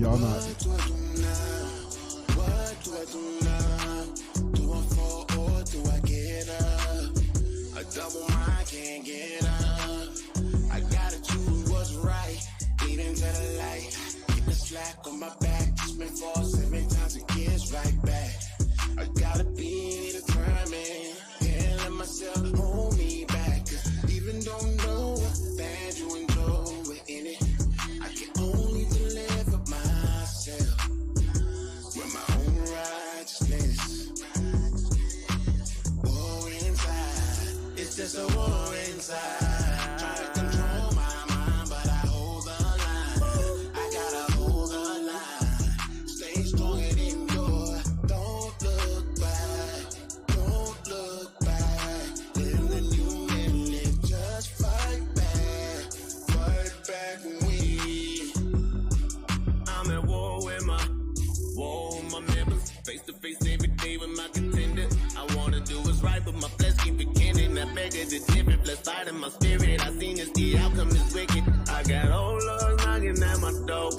y'all not. What do I do now? Do I fall or do I get up? A double mind can't get up. I gotta choose what's right, leading to the light. Get the slack on my back, just been fall 7 times, it gets right back. I gotta be determined, can't let myself hold me back. Cause even though know what bad you enjoy in it, I can only deliver myself with my own righteousness. War inside, it's just a war inside. Try to control my mind, but I hold the line. I gotta hold the line. Stay strong and endure. Don't look back. Don't look back. Live the new and live. Just fight back. Fight back when we. I'm at war with my members. Face to face every day with my contender. I wanna do what's right, but my flesh keep beginning. That beggar the different flesh fight in my spirit. I seen this, the outcome is wicked. I got old lords knocking at my door.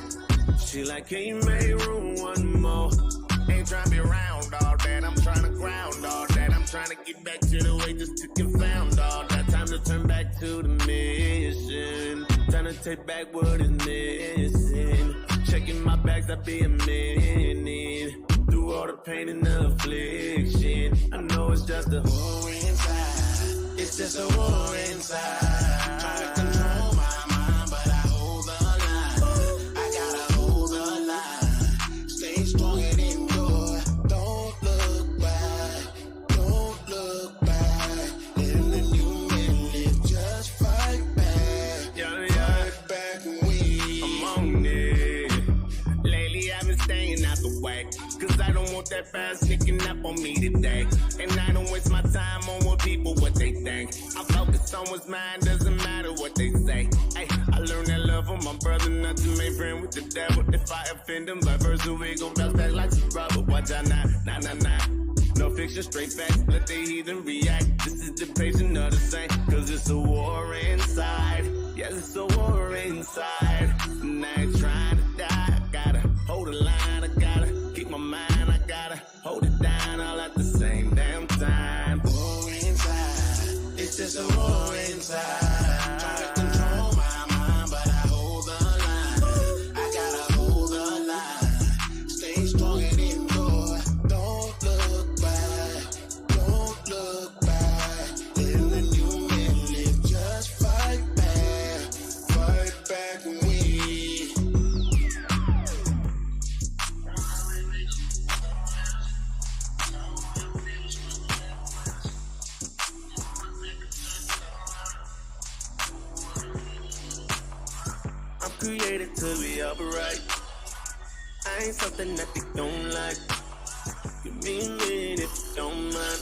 She like, can you make room one more? Ain't trying to be around all that. I'm trying to ground all that. I'm trying to get back to the way just to confound all that. Time to turn back to the mission. Time to take back what is missing. Checking my bags, I be a minute. Through all the pain and the affliction, I know it's just a war inside. It's just a war inside. Try to control my mind, but I hold the line. I gotta hold the line. Stay strong and endure. Don't look back. Don't look back. Live the new and live. Just fight back. Fight back when we. I'm on it. Lately I've been staying out the way. Cause I don't want that fast sneaking up on me today. And I don't waste my time on what people, what they think. I focus on what's mine, doesn't matter what they say. Hey, I learned that love from my brother, not to make friend with the devil. If I offend them, vice versa, we gon' bounce back like some rubber. Watch out now, nah. No fiction, straight facts, let the heathen react. This is the patient of the saint. Cause it's a war inside. Yes, it's a war inside. And I ain't trying to die, I gotta hold the line, I gotta keep my mind, I gotta hold it down all at the same damn time. War inside, it's just a war inside. Try to control my mind, but I hold the line. I gotta hold the line. Stay strong and endure. Don't look back. Don't look back. Live the new and live. Just fight back. Fight back when we. Created to be upright. I ain't something that they don't like. Give me a minute if you don't mind.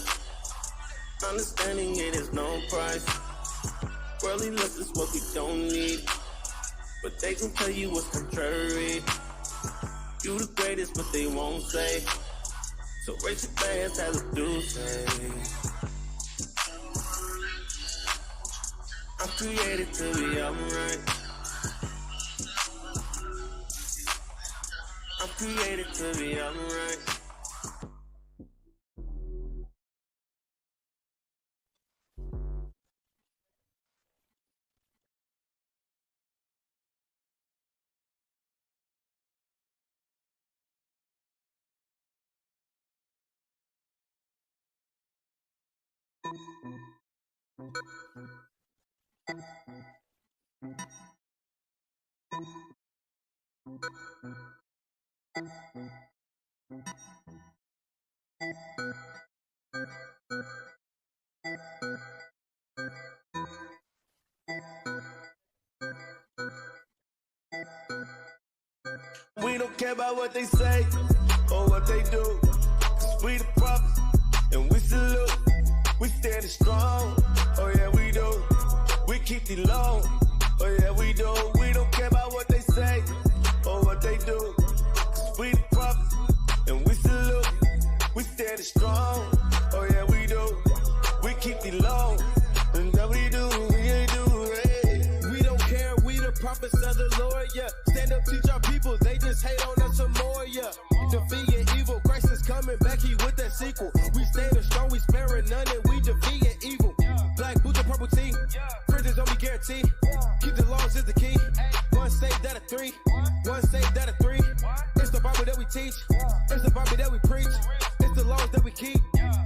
Understanding it is no price. Worldly lust is what we don't need, but they can tell you what's contrary. You the greatest, but they won't say. So raise your glass as I do say. I'm created to be upright. I'm created to be upright. We don't care about what they say or what they do. 'Cause we the prophets and we salute. We standing strong. Oh yeah, we do. We keep the law. Oh yeah, we do. We don't care about what they say or what they do. 'Cause we the prophets and we salute. We standing strong. Oh yeah, we do. We keep the law. And that we do. We don't care, we the prophets of the Lord, yeah. Stand up, teach our people, they just hate on guarantee. Keep the laws is the key. One saved out of three. One saved out of three. It's the Bible that we teach. It's the Bible that we preach. It's the laws that we keep.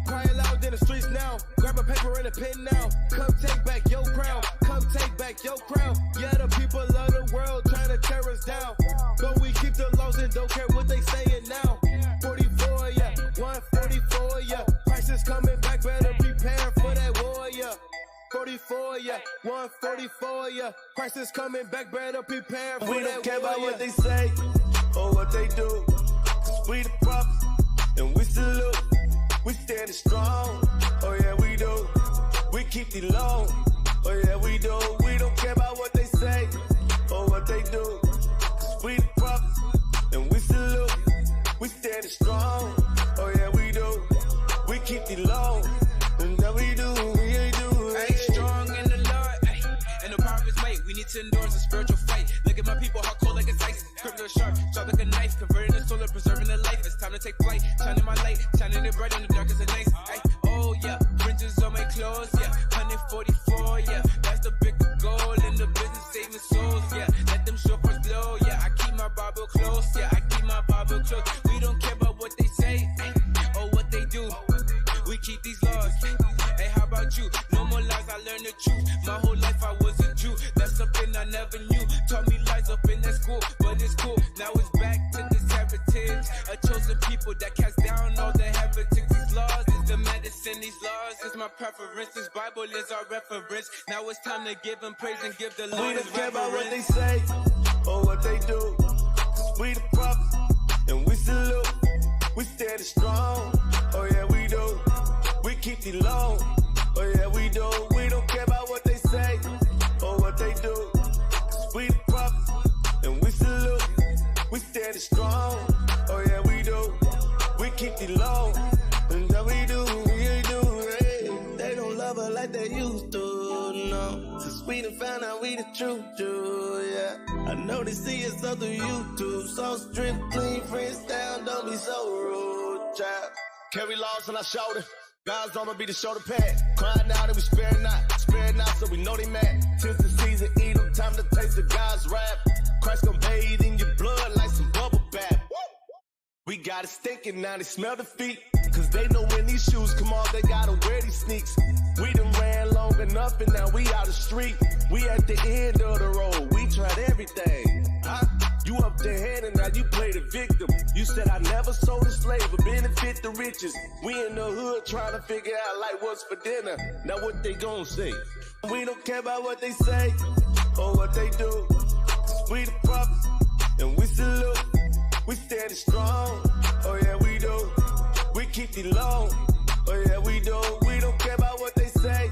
Crying loud in the streets now. Grab a paper and a pen now. Come take back your crown. Come take back your crown. Yeah, the people of the world trying to tear us down. But we keep the laws and don't care what they saying now. 44, yeah. 144, yeah. Christ is coming back. Better prepare for that war, yeah. 44, yeah. 144, yeah. Christ is coming back. Better prepare for that war, yeah. We don't care about what they say or what they do. 'Cause we the prophets and we salute. We standing strong, oh yeah we do. We keep the law, oh yeah we do. We don't care about what they say or what they do. 'Cause we the prophets and we salute. We standing strong, oh yeah we do. We keep the law, and that we do, we do. Hey, strong in the Lord, ay, and the power of His might. We need to endure a spiritual fight. Look at my people, how cold like it's ice. Scripture sharp, sharp like a knife, converting the soul and preserving the life. It's time to take flight, shining my light, shining it bright in the darkest of nights. Ay, oh yeah, fringes on my clothes, yeah, 144, yeah, that's the big goal in the business, saving souls, yeah. Let them shofars blow, yeah. I keep my Bible close, yeah. I keep my Bible close. We don't care about what they say, ay, or what they do. We keep these laws. Hey, how about you? No more lies, I learned the truth. My whole life I was a Jew. That's something I never knew. Taught me lies up in that school, but it's cool. Now it's back to this heritage. A chosen people that cast down all the heretics. These laws is the medicine. These laws is my preference. This Bible is our reference. Now it's time to give Him praise and give the Lord His reverence. We don't care about what they say or what they do. 'Cause we the prophets and we salute. We standing strong, oh yeah we do. We keep the law, oh yeah we do. We don't care about what they say or what they do. 'Cause we the prophets and we salute. We standing strong, oh yeah we do. We keep the law, and that we do, hey. They don't love her like they used to, no. Since we done found out we the truth, yeah. I know they see us up through YouTube. So strict, clean, freestyle, don't be so rude, child. Carry laws on our shoulder. God's armor be the shoulder pad. Crying out and we sparing not so we know they mad. 'Tis the season, eat them, time to taste of God's wrath. Christ gon' bathe in your blood like some bubble bath. We got it stinking, now they smell the feet. 'Cause they know when these shoes come off, they gotta wear these sneaks. We done ran long enough and now we out the street. We at the end of the road, we tried everything. Huh? You up the head and now you play the victim. You said I never sold a slave, but benefit the riches. We in the hood trying to figure out like what's for dinner. Now what they gon' say? We don't care about what they say or what they do. 'Cause we the prophets and we salute. We standing strong, oh yeah we do. We keep the law, oh yeah we do. We don't care about what they say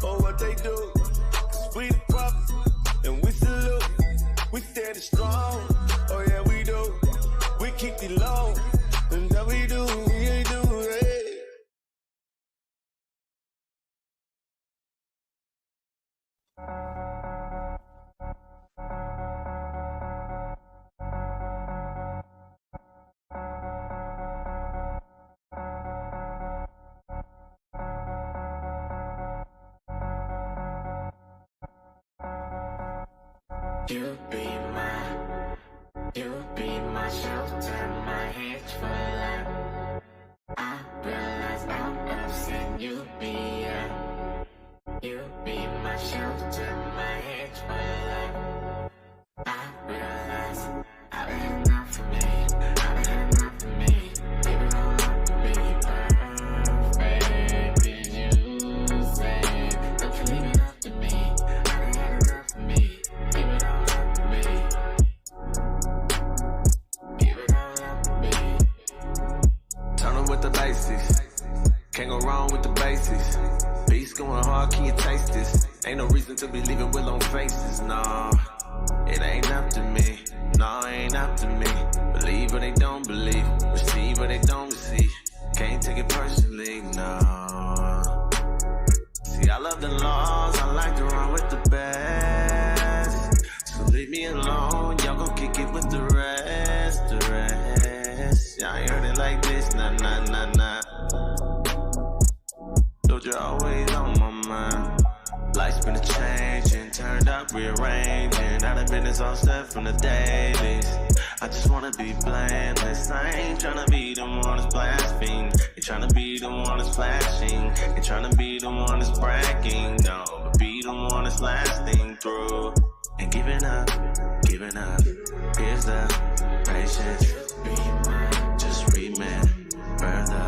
or what they do. 'Cause we the prophets and we salute. We standing strong, oh yeah we do. We keep the law, and that we do, hey. You be my shelter, my hedge for life. I realize out of sin, you be my shelter, my hedge for life. I realize I've had enough for me, I've had enough for me. Baby, don't have to be perfect. Did you say, don't you leave it up to me? I've had enough for me. Baby, don't have to be. Baby, don't have to be. Turn them with the basics. Can't go wrong with the basics. Beast going hard, can you taste this? Ain't no reason to be leaving with long faces, nah. It ain't up to me, nah, ain't up to me. Believe or they don't believe, receive or they don't receive. Can't take it personally, nah. See, I love the laws, I like to run with the best. So leave me alone, y'all gon' kick it with the rest. Yeah, I ain't heard it like this, nah. You're always on my mind. Life's been a change and turn stop rearranging. I done been this all step from the dailies. I just wanna be blameless. I ain't tryna be the one that's blaspheming. Ain't tryna be the one that's flashing. Ain't tryna be the one that's bragging. No, but be the one that's lasting through. And giving up is the patience. Just remember the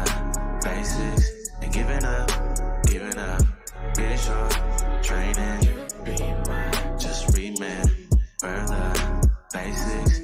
basics. And giving up is your training. Just remember the basics.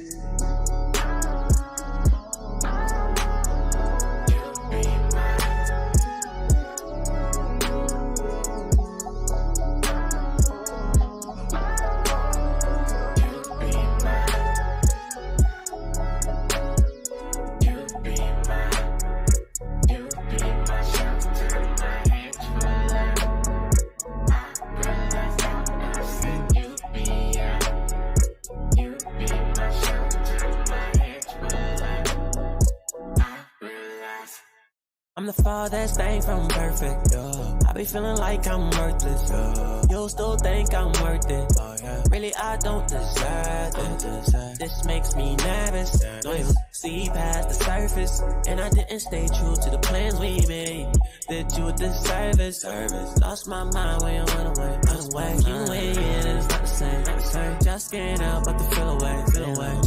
I'm the farthest thing from perfect, yeah. I be feeling like I'm worthless, yeah. You still think I'm worth it, oh yeah. Really, I don't deserve it. This makes me nervous. Don't even see past the surface. And I didn't stay true to the plans we made. Did you a disservice? Lost my mind when you went away. You ain't in, it's not the same. Just getting up, but the feel away.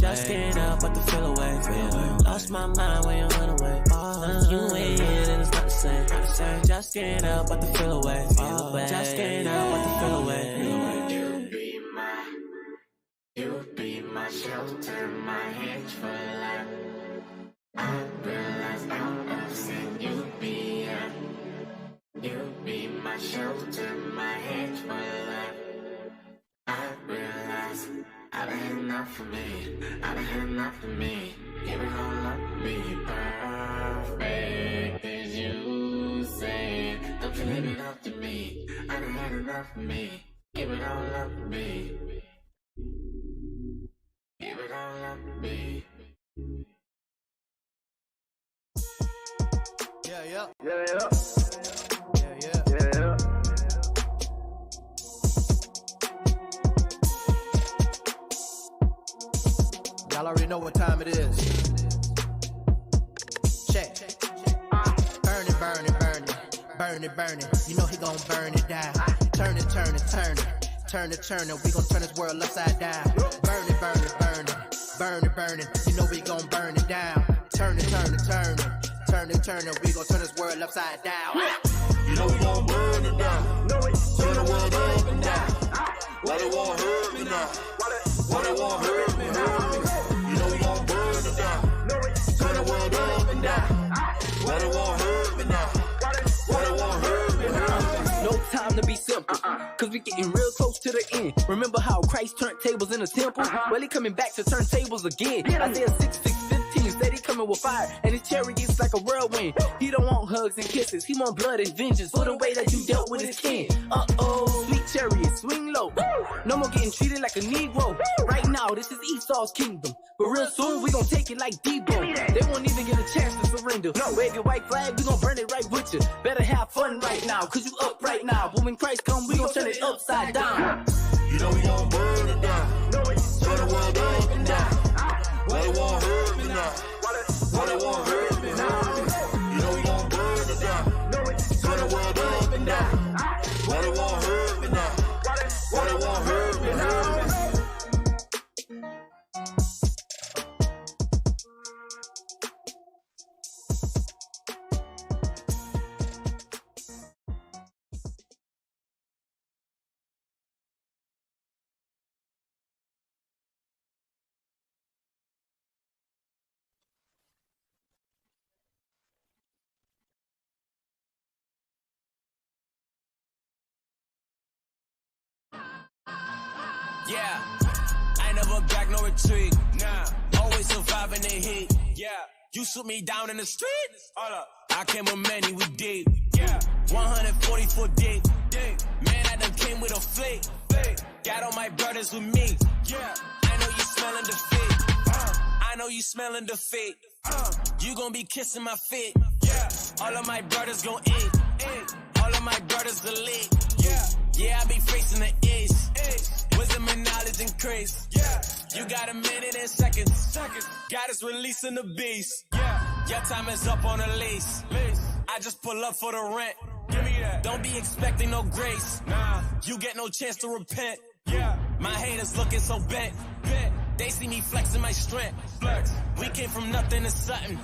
Just getting up, but the feel away. Lost my mind when you went away. You ain't in, it's not the same. Just getting up, but the feel away. Just getting up, but the feel away. You be my shelter, my hedge for life. I realize out of sin, you be my shelter, my hedge for life. I realize I've had enough for me. Give it all up to me, perfect as you say. Don't you leave it up to me. I've had enough for me. Give it all up to me. Give it all up to me. Yeah. Y'all already know what time it is. Check. Burn it. You know he gon' burn it down. Turn it. We gon' turn this world upside down. Burn it. You know we gon' burn it down. Turn it. We gon' turn this world upside down. You know we gon' burn it down. Turn the world up and down. Why they won't hurt me now? Why they won't hurt me now? You know we gon' burn it down. Turn the world up and down. Why they won't hurt me now? Why they won't hurt me now? No time to be simple, cause we getting real close to the end. Remember how Christ turned tables in the temple? Well, he coming back to turn tables again. Isaiah 6:15 said he coming with fire, and his chariots like a whirlwind. He don't want hugs and kisses, he want blood and vengeance for the way that you dealt with his kin. Sweet chariot, swing low. No more getting treated like a Negro. Right now, this is Esau's kingdom, but real soon we gon' take it like Debo. They won't even get a chance to surrender. Wave your white flag, we gon' burn it right with you. Better have fun right now, cause you up right now. But when Christ come, we gon' turn it upside down. You know we gon' burn it down. Turn the world up and down. Why they won't hurt me now? Why they won't hurt me now? You know we gon' burn it down. Turn the world up and down. Why they won't hurt me now? Why they won't hurt me now? Yeah, I ain't never back, no retreat. Nah, always surviving the heat. Yeah, you shoot me down in the street. Hold up, I came with many, we deep. Yeah, 144 deep. Man, I done came with a fleet. Got all my brothers with me. Yeah, I know you smelling defeat. I know you smelling defeat. You gon' be kissing my feet. Yeah, all of my brothers gon' eat. All of my brothers elite. Yeah, I be facing the east. Wizard crazy. Yeah, you got a minute and seconds. God is releasing the beast. Yeah, your time is up on a lease. I just pull up for the rent. Give me that. Don't be expecting no grace. Nah, you get no chance to repent. Yeah, my haters looking so bent. They see me flexing my strength. We came from nothing to something.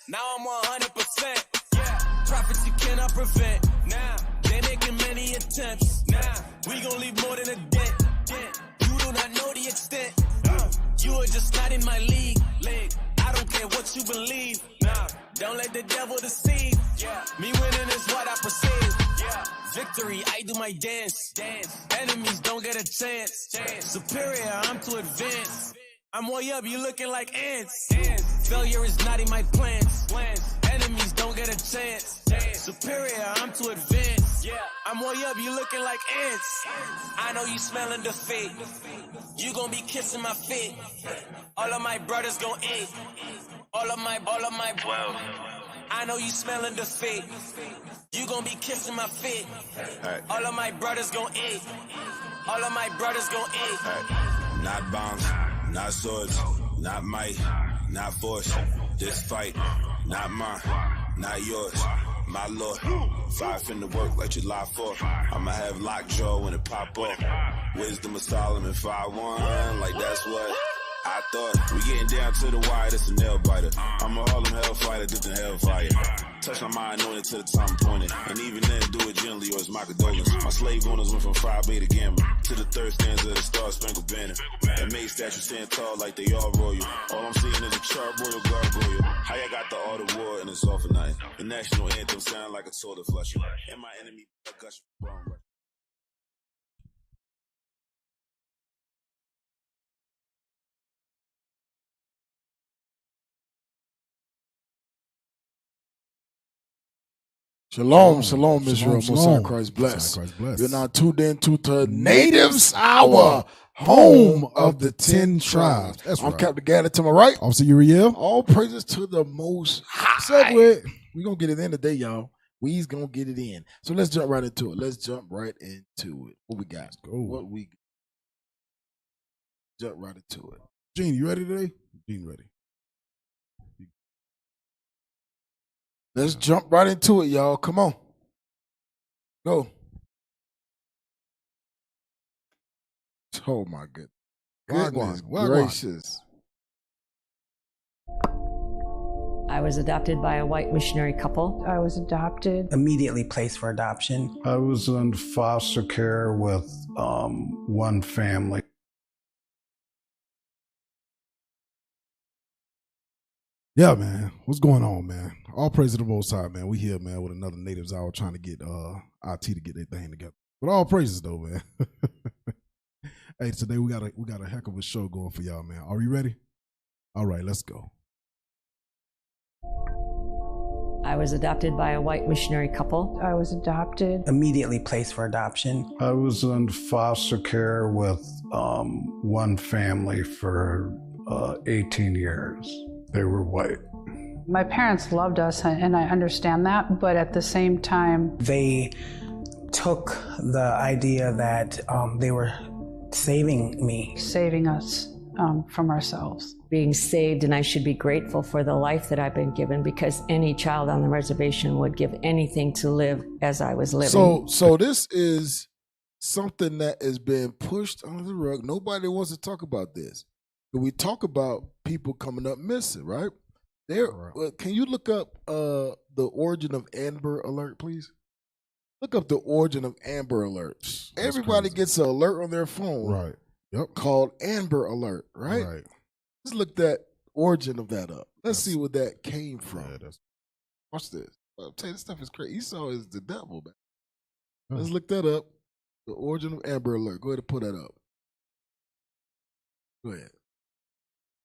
Now I'm 100%. Yeah, profits you cannot prevent. Now they making many attempts. Now we gon' leave more than a dent. You do not know the extent. You are just not in my league. I don't care what you believe. Nah, don't let the devil deceive. Yeah, me winning is what I perceive. Yeah, victory, I do my dance. Enemies don't get a chance. Superior, I'm too advanced. I'm way up, you looking like ants. Failure is not in my plans. Enemies don't get a chance. Superior, I'm too advanced. I'm way up, you looking like ants. I know you smelling defeat. You gon' be kissing my feet. All of my brothers gon' eat. All of my 12. I know you smelling defeat. You gon' be kissing my feet. All of my brothers gon' eat. All of my brothers gon' eat. Not bombs, not swords, not might, not force. This fight, not mine, not yours. My lord, 5 in the work, let you lie for. I'ma have lockjaw when it pop up. Wisdom of Solomon 5-1, like that's what I thought. We getting down to the wire, that's a nail biter. I'm a Harlem hellfighter, different hellfire. Touch my mind, anointed to the time pointed. And even then, do it gently or it's my condolence. My slave owners went from Friday Bay to Gamma to the third stanza of the Star Spangled Banner. And made statues stand tall like they all royal. All I'm seeing is a charbroiled gargoyle. How y'all got the art of war and it's all for nothing. The national anthem sound like a toilet flusher. And my enemy a gush from wrong. Shalom, Israel, Most Christ bless. You're now tuned in to the Natives Hour, home of the 10 tribes. I'm Captain Gannon to my right. Officer Uriel. All praises to the Most High. Segue. We're going to get it in today, y'all. We's going to get it in. So let's jump right into it. What we got? Jump right into it. Gene, you ready today? Gene, ready. Let's jump right into it, y'all. Come on. Go. Oh, my goodness. Goodness gracious. I was adopted by a white missionary couple. I was adopted. Immediately placed for adoption. I was in foster care with one family. Yeah, man. What's going on, man? All praise to the Most High, man. We here, man, with another Natives Hour trying to get IT to get their thing together. But all praises, though, man. Hey, today we got a heck of a show going for y'all, man. Are you ready? All right, let's go. I was adopted by a white missionary couple. I was adopted. Immediately placed for adoption. I was in foster care with one family for 18 years. They were white. My parents loved us, and I understand that, but at the same time, they took the idea that they were saving us from ourselves. Being saved, and I should be grateful for the life that I've been given, because any child on the reservation would give anything to live as I was living. So this is something that is being pushed under the rug. Nobody wants to talk about this. We talk about people coming up missing, right? Can you look up the origin of Amber Alert, please? Look up the origin of Amber Alerts. Everybody gets an alert on their phone, right? Yep. Called Amber Alert, right? Right. Let's look that origin of that up. Let's see where that came from. Yeah, Watch this. I'll tell you, this stuff is crazy. Esau is the devil, man. Let's look that up. The origin of Amber Alert. Go ahead and pull that up. Go ahead.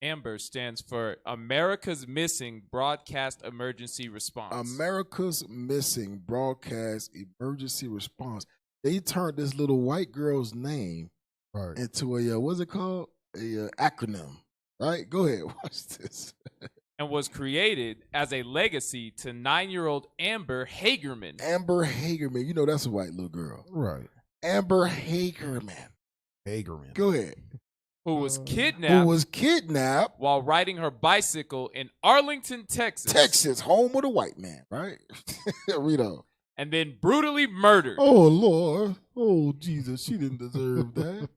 AMBER stands for America's Missing Broadcast Emergency Response. America's Missing Broadcast Emergency Response. They turned this little white girl's name into a, what's it called? A acronym, right? Go ahead, watch this. And was created as a legacy to 9-year-old Amber Hagerman. Amber Hagerman. You know that's a white little girl. Right. Amber Hagerman. Hagerman. Go ahead. who was kidnapped while riding her bicycle in Arlington, Texas. Texas, home of the white man, right? Read on. And then brutally murdered. Oh, Lord. Oh, Jesus. She didn't deserve that.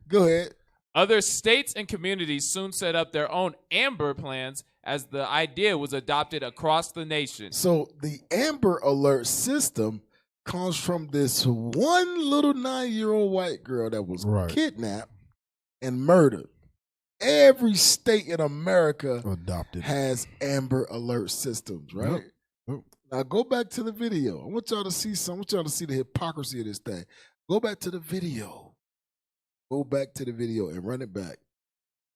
Go ahead. Other states and communities soon set up their own Amber plans as the idea was adopted across the nation. So the Amber Alert system comes from this one little 9-year-old white girl that was kidnapped and murdered. Every state in America has Amber Alert systems, right? Yep. Now go back to the video. I want y'all to see I want y'all to see the hypocrisy of this thing. Go back to the video. Go back to the video and run it back.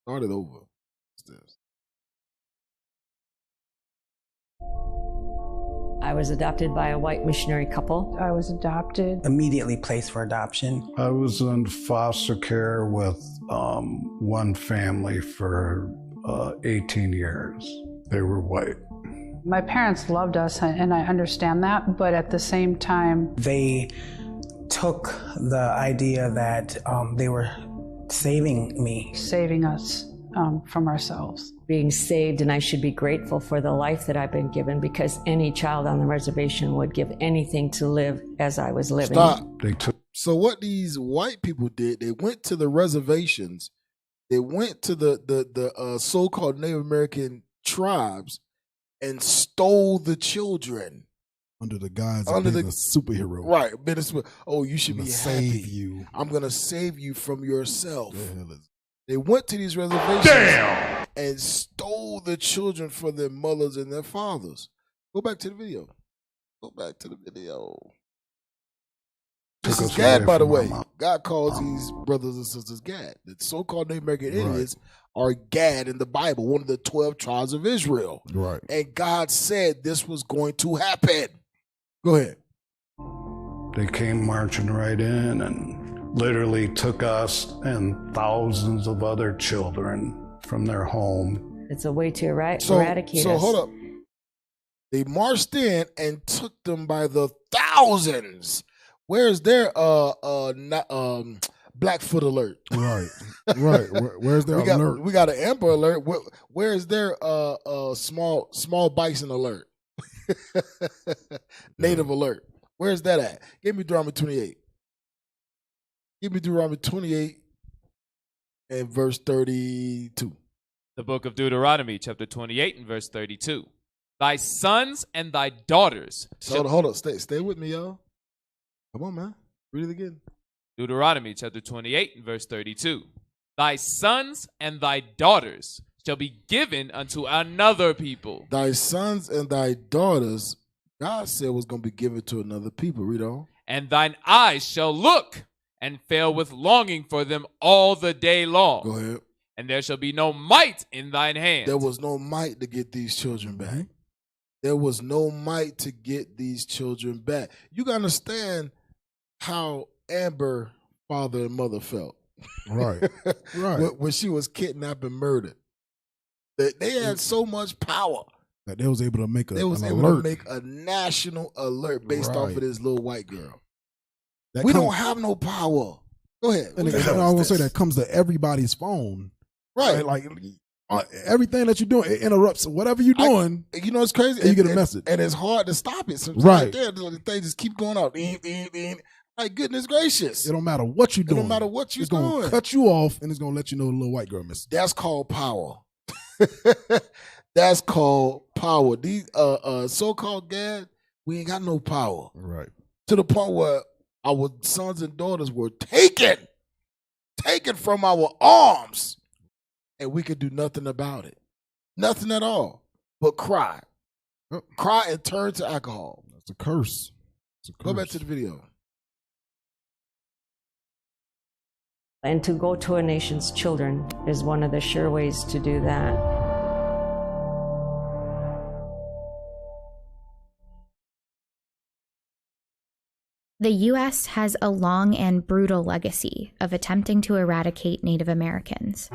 Start it over. I was adopted by a white missionary couple. I was adopted. Immediately placed for adoption. I was in foster care with one family for 18 years. They were white. My parents loved us, and I understand that, but at the same time, they took the idea that they were saving us from ourselves. Being saved, and I should be grateful for the life that I've been given, because any child on the reservation would give anything to live as I was living. Stop. So what these white people did, they went to the reservations, they went to the so-called Native American tribes and stole the children. Under the guise of being a superhero. Right. Oh, you should be happy. Save you. I'm going to save you from yourself. They went to these reservations and stole the children for their mothers and their fathers. Go back to the video. Go back to the video. This is Gad, by the way. God calls these brothers and sisters Gad. The so-called Native American Indians are Gad in the Bible, one of the 12 tribes of Israel. Right. And God said this was going to happen. Go ahead. They came marching right in and literally took us and thousands of other children from their home. It's a way to eradicate us. So hold up. They marched in and took them by the thousands. Where's their Blackfoot alert? Right. Where's their alert? We got an Amber alert. Where's their small bison alert? Native alert. Where's that at? Give me Deuteronomy 28. Give me Deuteronomy 28 and verse 32. The book of Deuteronomy, chapter 28 and verse 32. Thy sons and thy daughters. Hold up. Stay with me, y'all. Come on, man. Read it again. Deuteronomy, chapter 28 and verse 32. Thy sons and thy daughters shall be given unto another people. Thy sons and thy daughters, God said, was going to be given to another people. Read on. And thine eyes shall look and fail with longing for them all the day long. Go ahead. And there shall be no might in thine hand. There was no might to get these children back. There was no might to get these children back. You got to understand how Amber father and mother felt. Right. When she was kidnapped and murdered. They had so much power that they was able to make a national alert based off of this little white girl. We don't have no power. Go ahead. And I was gonna say that comes to everybody's phone. Right. Like everything that you're doing, it interrupts whatever you're doing. You know, it's crazy. And you get a message. And it's hard to stop it. Sometimes right. They just keep going off. Like, goodness gracious. It don't matter what you're doing. It don't matter what you're doing. It's going to cut you off, and it's going to let you know the little white girl missing. That's called power. That's called power. These so-called Gad, we ain't got no power. Right. To the point where our sons and daughters were taken from our arms, and we could do nothing about it. Nothing at all. But cry. Cry and turn to alcohol. That's a curse. Go back to the video. And to go to a nation's children is one of the sure ways to do that. The U.S. has a long and brutal legacy of attempting to eradicate Native Americans.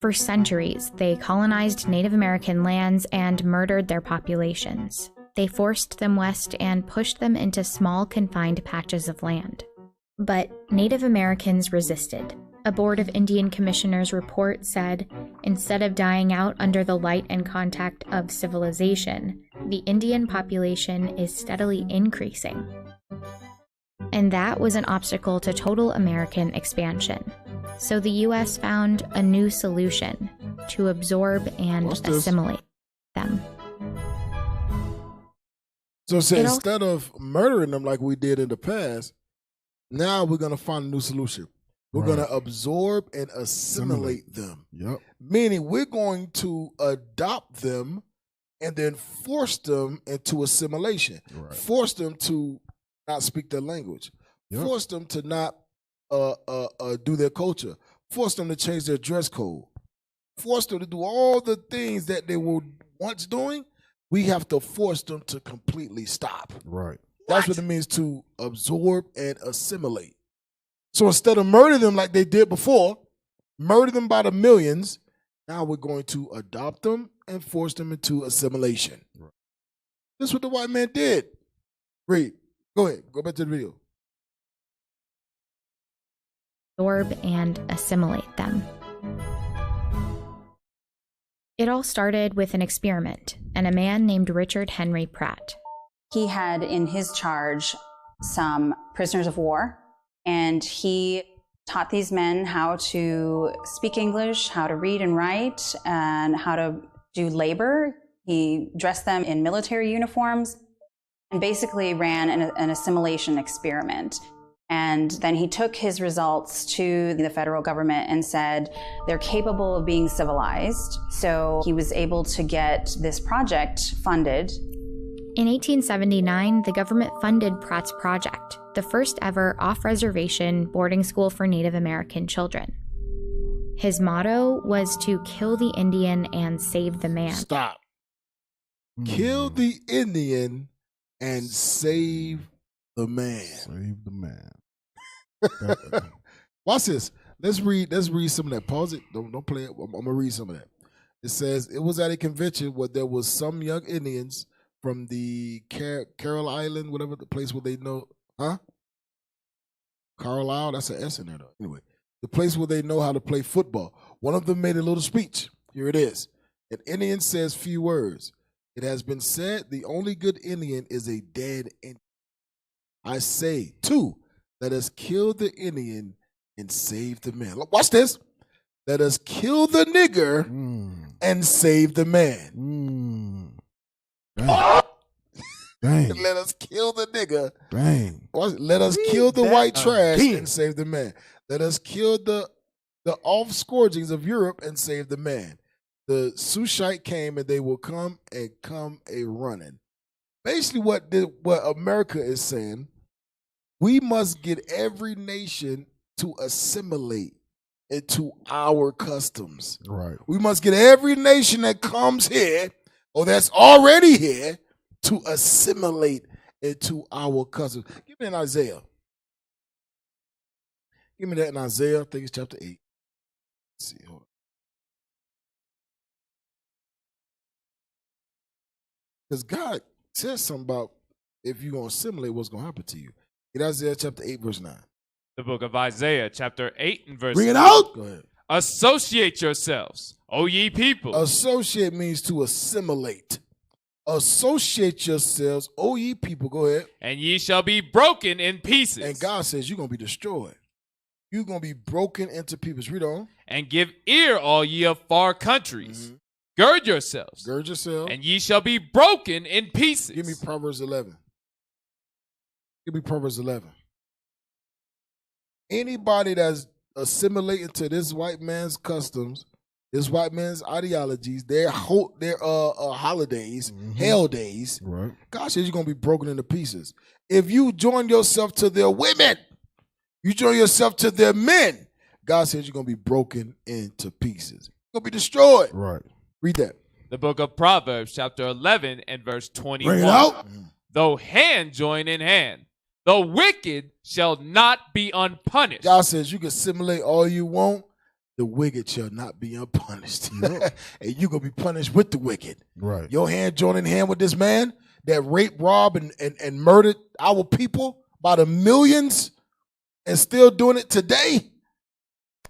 For centuries, they colonized Native American lands and murdered their populations. They forced them west and pushed them into small, confined patches of land. But Native Americans resisted. A Board of Indian Commissioners report said, instead of dying out under the light and contact of civilization, the Indian population is steadily increasing. And that was an obstacle to total American expansion. So the U.S. found a new solution to absorb and assimilate them. So it says, instead of murdering them like we did in the past, now we're going to find a new solution. We're going to absorb and assimilate them. Yep. Meaning we're going to adopt them and then force them into assimilation. Right. Force them to not speak their language. Yep. Force them to not do their culture. Force them to change their dress code. Force them to do all the things that they were once doing. We have to force them to completely stop. Right. That's what it means to absorb and assimilate. So instead of murder them like they did before, murder them by the millions, now we're going to adopt them and force them into assimilation. Right. This is what the white man did. Read. Go ahead. Go back to the video. Absorb and assimilate them. It all started with an experiment and a man named Richard Henry Pratt. He had in his charge some prisoners of war, and he taught these men how to speak English, how to read and write, and how to do labor. He dressed them in military uniforms and basically ran an assimilation experiment. And then he took his results to the federal government and said, they're capable of being civilized. So he was able to get this project funded. In 1879, the government funded Pratt's project, the first ever off-reservation boarding school for Native American children. His motto was to kill the Indian and save the man. Stop. Kill the Indian and save the man. Save the man. Watch this. Let's read some of that. Pause it. Don't play it. I'm gonna read some of that. It says it was at a convention where there was some young Indians from the Carol Island, whatever the place where they know, Carlisle. That's an S in there though. Anyway, the place where they know how to play football. One of them made a little speech. Here it is. An Indian says few words. It has been said the only good Indian is a dead Indian. I say, 2, let us kill the Indian and save the man. Look, watch this. Let us kill the nigger and save the man. Dang. Dang. Let us kill the nigger. Dang. Let us kill the white trash and save the man. Let us kill the off-scourgings of Europe and save the man. The Sushite came and they will come a running. Basically what America is saying, we must get every nation to assimilate into our customs. Right. We must get every nation that comes here or that's already here to assimilate into our customs. Give me an Isaiah. Give me that in Isaiah, I think it's chapter 8. Let's see, hold on. Because God says something about if you're going to assimilate, what's going to happen to you. Get Isaiah chapter 8, verse 9. The book of Isaiah, chapter 8 and verse 9. Bring it out. Go ahead. Associate yourselves, O ye people. Associate means to assimilate. Associate yourselves, O ye people. Go ahead. And ye shall be broken in pieces. And God says you're going to be destroyed. You're going to be broken into pieces. Read on. And give ear, all ye of far countries. Mm-hmm. Gird yourselves. Gird yourselves. And ye shall be broken in pieces. Give me Proverbs 11. Give me Proverbs 11. Anybody that's assimilating to this white man's customs, this white man's ideologies, their holidays, hell days, right. God says you're going to be broken into pieces. If you join yourself to their women, you join yourself to their men, God says you're going to be broken into pieces. You're going to be destroyed. Right. Read that. The book of Proverbs, chapter 11 and verse 21. Bring it out. Though hand join in hand, the wicked shall not be unpunished. God says you can assimilate all you want. The wicked shall not be unpunished. Yep. And you're going to be punished with the wicked. Right. Your hand joining hand with this man that raped, robbed, and murdered our people by the millions and still doing it today.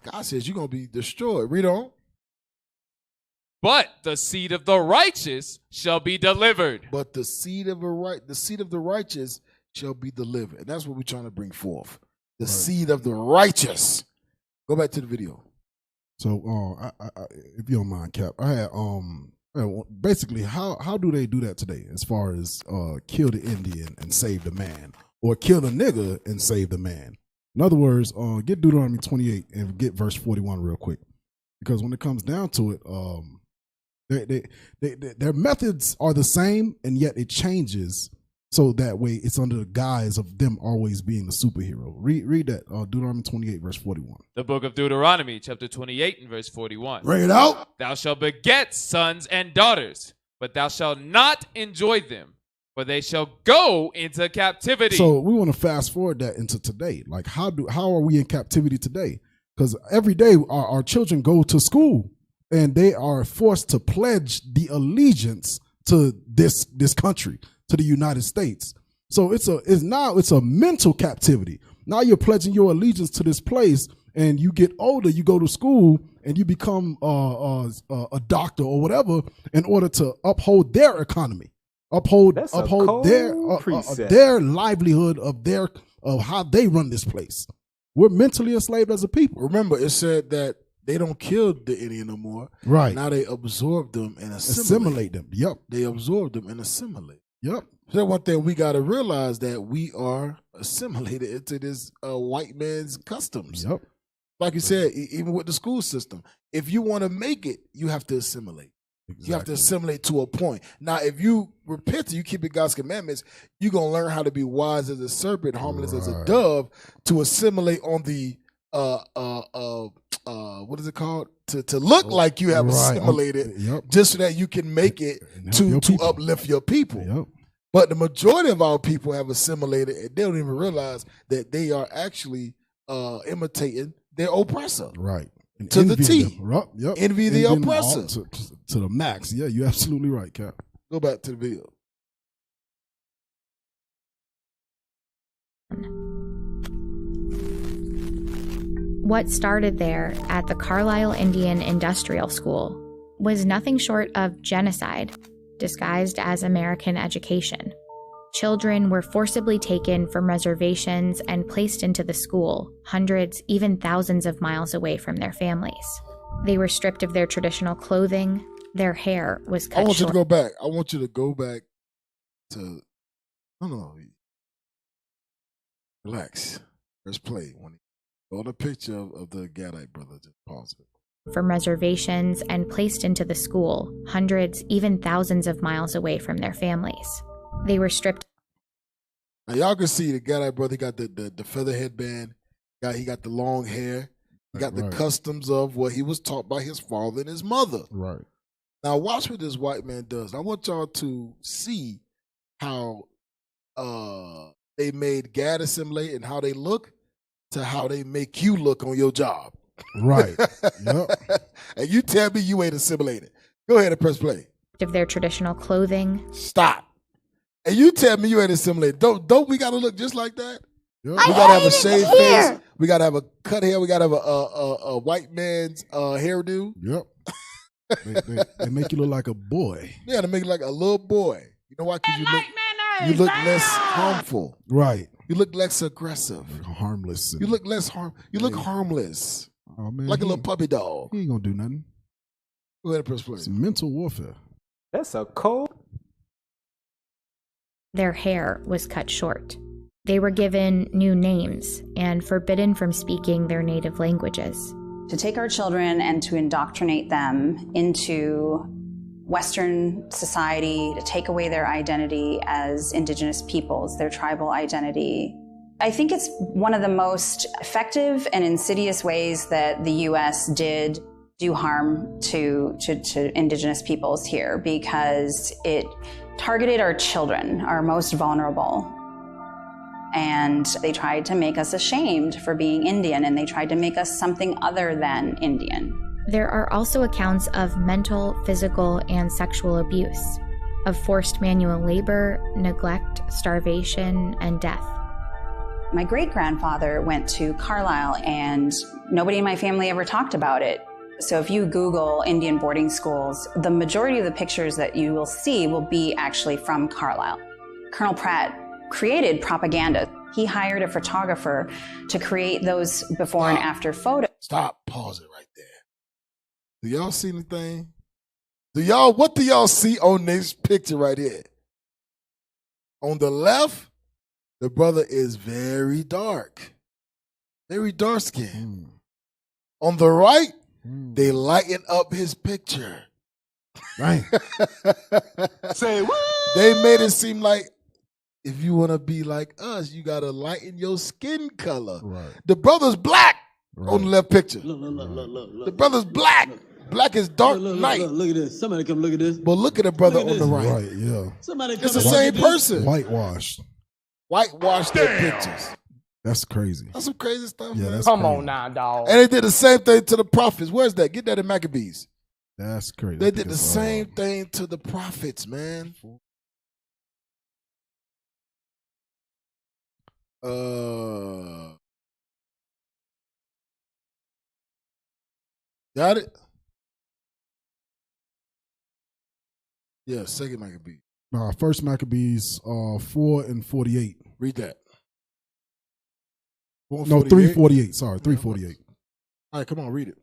God says you're going to be destroyed. Read on. But the seed of the righteous shall be delivered. But the seed of the righteous shall be delivered. And that's what we're trying to bring forth. The seed of the righteous. Go back to the video. So, if you don't mind, Cap, I had basically how do they do that today? As far as kill the Indian and save the man, or kill the nigga and save the man. In other words, get Deuteronomy 28 and get verse 41 real quick, because when it comes down to it, their methods are the same, and yet it changes. So that way it's under the guise of them always being the superhero. Read that, Deuteronomy 28, verse 41. The book of Deuteronomy, chapter 28 and verse 41. Bring it out. Thou shalt beget sons and daughters, but thou shalt not enjoy them, for they shall go into captivity. So we want to fast forward that into today. Like, how are we in captivity today? Because every day our children go to school and they are forced to pledge the allegiance to this country, to the United States. So it's a mental captivity. Now you're pledging your allegiance to this place, and you get older, you go to school, and you become a doctor or whatever in order to uphold their economy, uphold their livelihood of how they run this place. We're mentally enslaved as a people. Remember, it said that they don't kill the Indian no more. Right. Now they absorb them and assimilate them. Yep. They absorb them and assimilate. Yep. So one thing we got to realize that we are assimilated into this white man's customs. Yep. Like you said, even with the school system, if you want to make it, you have to assimilate. Exactly. You have to assimilate to a point. Now, if you repent, you keep God's commandments, you're going to learn how to be wise as a serpent, harmless as a dove, to assimilate on the, what is it called? To look like you have assimilated, just so that you can make it to uplift your people. Yep. But the majority of our people have assimilated, and they don't even realize that they are actually imitating their oppressor. Right. And to the T. Yep. Envy the oppressor. To the max. Yeah, you're absolutely right, Cap. Go back to the video. What started there at the Carlisle Indian Industrial School was nothing short of genocide, disguised as American education. Children were forcibly taken from reservations and placed into the school, hundreds, even thousands of miles away from their families. They were stripped of their traditional clothing. Their hair was cut short. I want you to go back. I want you to go back to... No. Relax. Let's play. Go to the picture of the Gadite brother. Just pause it. From reservations and placed into the school, hundreds, even thousands of miles away from their families. They were stripped. Now y'all can see the Gadite brother. He got the feather headband. He got the long hair. He got the customs of what he was taught by his father and his mother. Right. Now watch what this white man does. I want y'all to see how they made Gad assimilate and how they look to how they make you look on your job. Right. Yep. And you tell me you ain't assimilated. Go ahead and press play. Of their traditional clothing. Stop. And you tell me you ain't assimilated. Don't we gotta look just like that? Yep. We gotta have a shaved face. We gotta have a cut hair. We gotta have a white man's hairdo. Yep. They make you look like a boy. Yeah, they make you like a little boy. You know why? Because you look less harmful. Right. You look less aggressive. Harmless. You look less You look harmless. Oh, man, like a little puppy dog. He ain't gonna do nothing. Go ahead and press play. It's mental warfare. That's a cold. Their hair was cut short. They were given new names and forbidden from speaking their native languages. To take our children and to indoctrinate them into Western society, to take away their identity as indigenous peoples, their tribal identity. I think it's one of the most effective and insidious ways that the U.S. did do harm to indigenous peoples here, because it targeted our children, our most vulnerable. And they tried to make us ashamed for being Indian, and they tried to make us something other than Indian. There are also accounts of mental, physical, and sexual abuse, of forced manual labor, neglect, starvation, and death. My great-grandfather went to Carlisle, and nobody in my family ever talked about it. So if you Google Indian boarding schools, the majority of the pictures that you will see will be actually from Carlisle. Colonel Pratt created propaganda. He hired a photographer to create those before and after photos. Stop. Pause it right there. Do y'all see anything? What do y'all see on this picture right here? On the left, the brother is very dark. Very dark skinned. On the right, they lighten up his picture. Right. Say what? They made it seem like if you want to be like us, you got to lighten your skin color. Right. The brother's black on the left picture. Look. The brother's black. Black is dark night. Look at this. Somebody come look at this. But look at the brother on the right. Right, yeah. Somebody come It's the and look same at this. person. Whitewashed. Whitewashed their pictures. That's crazy. That's some crazy stuff, Yeah, man. that's Come crazy. on now, dog. And they did the same thing to the prophets. Where's that? Get that in Maccabees. That's crazy. They did the same thing to the prophets, man. Got it? Yeah, second Maccabees. First Maccabees 4 and 48. Read that. No, 348. Sorry, 348. All right, come on, read it.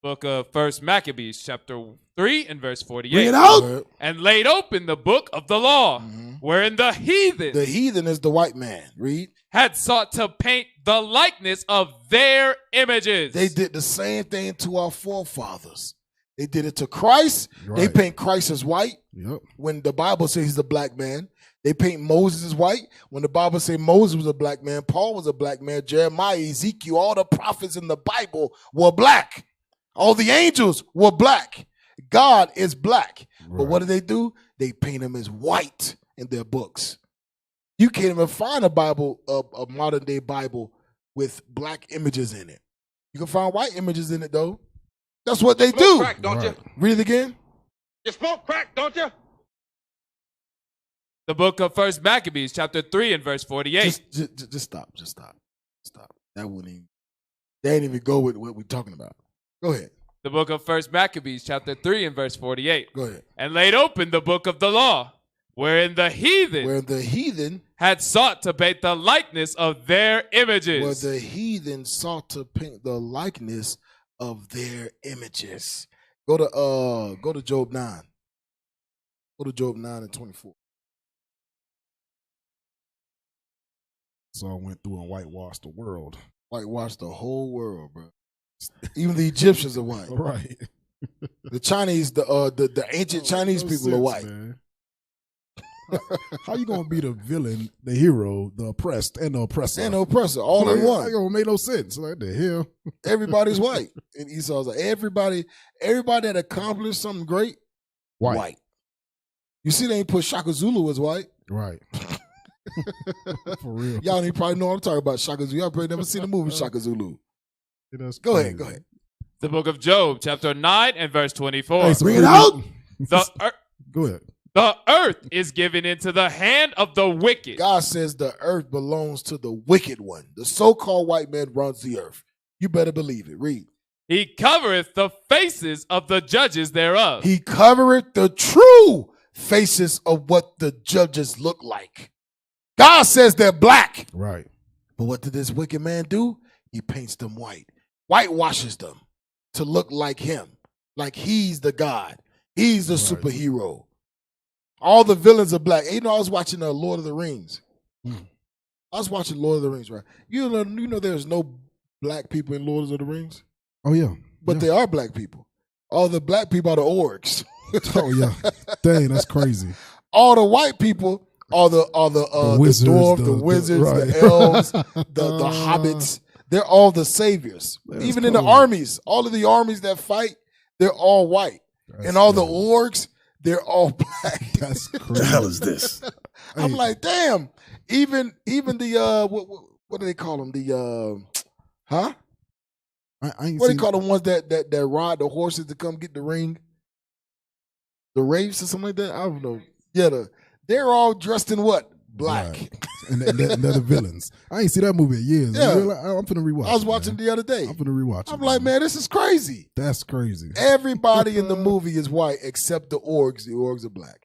Book of First Maccabees, chapter 3 and verse 48. Read it out. And laid open the book of the law, wherein the heathen. The heathen is the white man. Read. Had sought to paint the likeness of their images. They did the same thing to our forefathers. They did it to Christ. Right. They paint Christ as white. Yep. When the Bible says he's a black man. They paint Moses as white. When the Bible says Moses was a black man, Paul was a black man, Jeremiah, Ezekiel, all the prophets in the Bible were black. All the angels were black. God is black. Right. But what do? They paint him as white in their books. You can't even find a Bible, a modern day Bible with black images in it. You can find white images in it though. That's what they do. Crack, don't you? Read it again. You smoke crack, don't you? The book of First Maccabees, chapter 3 and verse 48. Just stop. That ain't even go with what we're talking about. Go ahead. The book of First Maccabees, chapter 3 and verse 48. Go ahead. And laid open the book of the law, wherein the heathen had sought to paint the likeness of their images. Where the heathen sought to paint the likeness of their images. Go to Job 9. Go to Job 9 and 24. So I went through and whitewashed the world. Whitewashed the whole world, bro. Even the Egyptians are white. Right. The Chinese, the ancient Chinese people are white. Man. How you gonna be the villain, the hero, the oppressed, and the oppressor? And the oppressor, all in one. That don't make no sense. Like the hell? Everybody's white. And Esau's like, everybody that accomplished something great, white. You see, they ain't put Shaka Zulu as white. Right. For real. Y'all ain't probably know what I'm talking about, Shaka Zulu. Y'all probably never seen the movie Shaka Zulu. Go ahead. The book of Job, chapter 9 and verse 24. Hey, bring it out. Go ahead. The earth is given into the hand of the wicked. God says the earth belongs to the wicked one. The so-called white man runs the earth. You better believe it. Read. He covereth the faces of the judges thereof. He covereth the true faces of what the judges look like. God says they're black. Right. But what did this wicked man do? He paints them white. Whitewashes them to look like him. Like he's the God. He's the superhero. All the villains are black. You know, I was watching Lord of the Rings. I was watching Lord of the Rings, right? You know there's no black people in Lord of the Rings? Oh, yeah. But they are black people. All the black people are the orcs. Oh, yeah. Dang, that's crazy. All the white people are the wizards, the dwarves, the wizards, right. the elves, the hobbits. They're all the saviors. Even in the armies, all of the armies that fight, they're all white. And all the orcs, they're all black. That's crazy. What the hell is this? I'm like, damn. Even the what do they call them? The huh? I ain't what do seen they call the ones that ride the horses to come get the ring? The wraiths or something like that? I don't know. Yeah, they're all dressed in what? Black. and they're the villains. I ain't see that movie in years. Yeah. I'm finna rewatch. I was watching it the other day. I'm finna rewatch. I'm like, man, this is crazy. That's crazy. Everybody in the movie is white except the orgs. The orgs are black.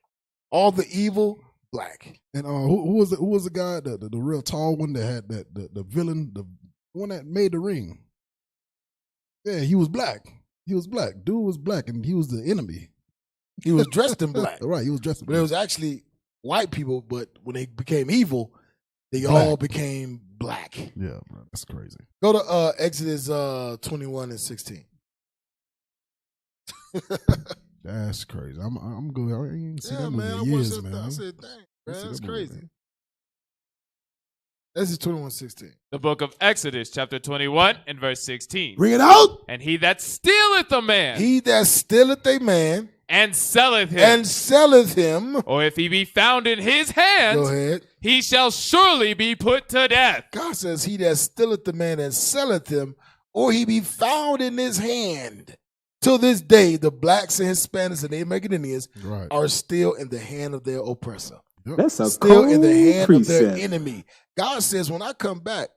All the evil, black. And who was the guy, the real tall one that had the villain, the one that made the ring? Yeah, he was black. He was black. Dude was black, and he was the enemy. He was dressed in black. Right, he was dressed in But black. it was actually white people, but when they became evil, they all became black. Yeah, bro, that's crazy. Go to Exodus 21 and 16. That's crazy. I'm going. I ain't seen that movie man, in I years, watched that. man. I said, dang, I man, see that's that movie, crazy. man. Exodus 21:16. The book of Exodus, chapter 21 and verse 16. Bring it out. And he that stealeth a man. He that stealeth a man. And selleth him. And selleth him. Or if he be found in his hands. Go ahead. He shall surely be put to death. God says, he that stealeth the man and selleth him, or he be found in his hand. Till this day, the blacks and Hispanics and the American Indians are still in the hand of their oppressor. That's a still in the hand precept. of their enemy. God says, when I come back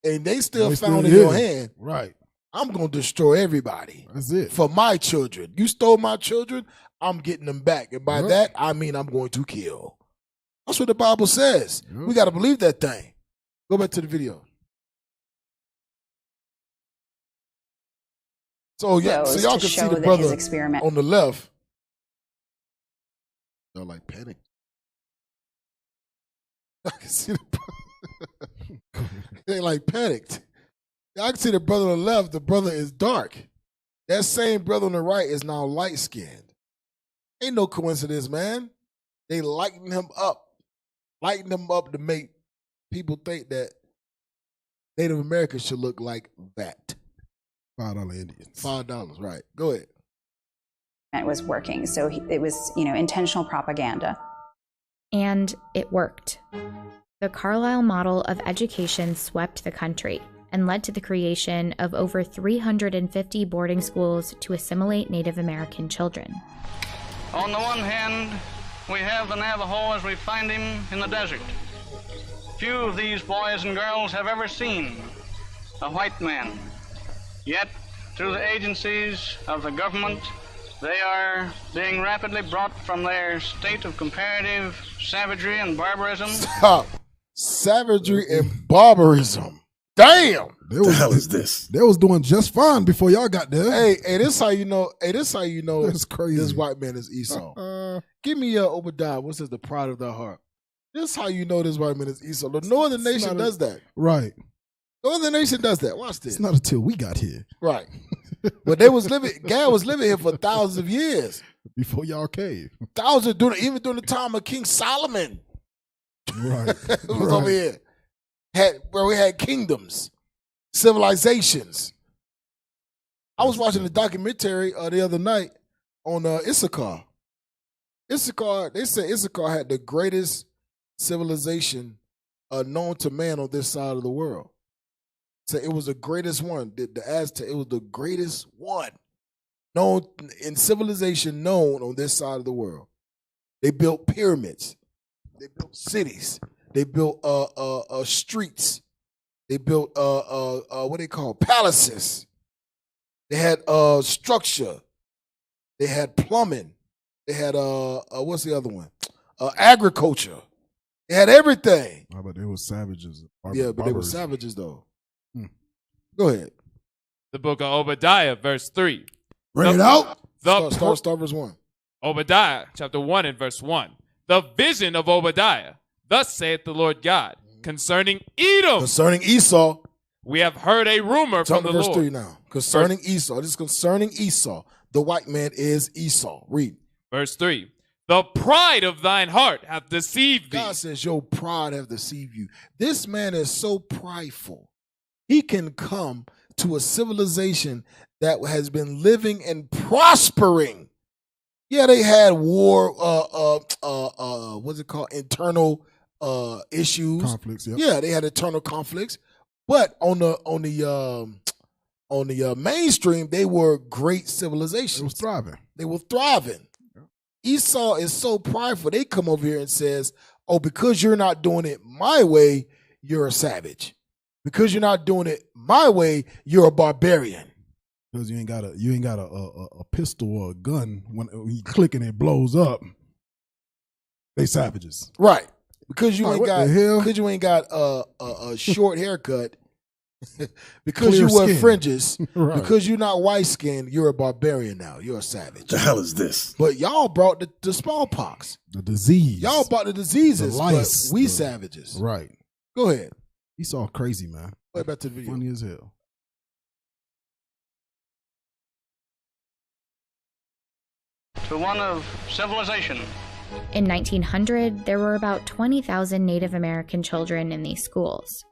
and they still They found still in your here. hand, Right. I'm going to destroy everybody. That's it. For my children. You stole my children, I'm getting them back. And by Yep. that, I mean I'm going to kill. That's what the Bible says. Yep. We got to believe that thing. Go back to the video. So, yeah, so Goes y'all to can see show the that brother his experiment- on the left. Y'all like panic. I can see the brother. They like panicked. I can see the brother on the left. The brother is dark. That same brother on the right is now light skinned. Ain't no coincidence, man. They lighten him up. Lighten him up to make people think that Native Americans should look like that. $5 Indians. $5, right. Go ahead. It was working. So it was, intentional propaganda. And it worked. The Carlisle model of education swept the country and led to the creation of over 350 boarding schools to assimilate Native American children. On the one hand, we have the Navajo as we find him in the desert. Few of these boys and girls have ever seen a white man. Yet, through the agencies of the government, they are being rapidly brought from their state of comparative savagery and barbarism. Stop. Savagery and barbarism. Damn. The hell is this? They was doing just fine before y'all got there. Hey, this how you know. Hey, this how you know. That's crazy. This white man is Esau. Give me Obadiah. What says the pride of thy heart? This how you know this white man is Esau. The northern nation does that. Right. Northern nation does that. Watch this. It's not until we got here. Right. But they was living. Gad was living here for thousands of years. Before y'all came. Thousands even during the time of King Solomon. Right. It was over here. Where we had kingdoms, civilizations. I was watching a documentary the other night on Issachar. Issachar, they said Issachar had the greatest civilization known to man on this side of the world. So it was the greatest one. The Aztec, it was the greatest one known in civilization known on this side of the world. They built pyramids. They built cities. They built streets. They built what they call palaces. They had structure. They had plumbing. They had what's the other one? Agriculture. They had everything. How about they were savages? Yeah, but they were savages though. Go ahead. The book of Obadiah, verse 3. Bring it out. Start verse 1. Obadiah, chapter 1 and verse 1. The vision of Obadiah. Thus saith the Lord God, concerning Edom. Concerning Esau. We have heard a rumor from the verse Lord. 3 now. Concerning Esau. This is concerning Esau. The white man is Esau. Read. Verse 3. The pride of thine heart hath deceived thee. God says your pride hath deceived you. This man is so prideful. He can come to a civilization that has been living and prospering. Yeah, they had war, what's it called? Internal issues. Conflicts, yep. Yeah, they had internal conflicts. But on the mainstream, they were great civilizations. They was thriving. They were thriving. Esau is so prideful. They come over here and says, oh, because you're not doing it my way, you're a savage. Because you're not doing it my way, you're a barbarian. Because you ain't got a pistol or a gun when you click and it blows up. They savages. Right. Because you ain't got a short haircut. Because Clear you wear skin. fringes. Right. Because you're not white skinned, you're a barbarian now. You're a savage. The hell is this? But y'all brought the smallpox. The disease. Y'all brought the diseases, The lice, but we the- savages. Right. Go ahead. He's all crazy, man. Go back to the video. Funny as hell. To one of civilization. In 1900, there were about 20,000 Native American children in these schools.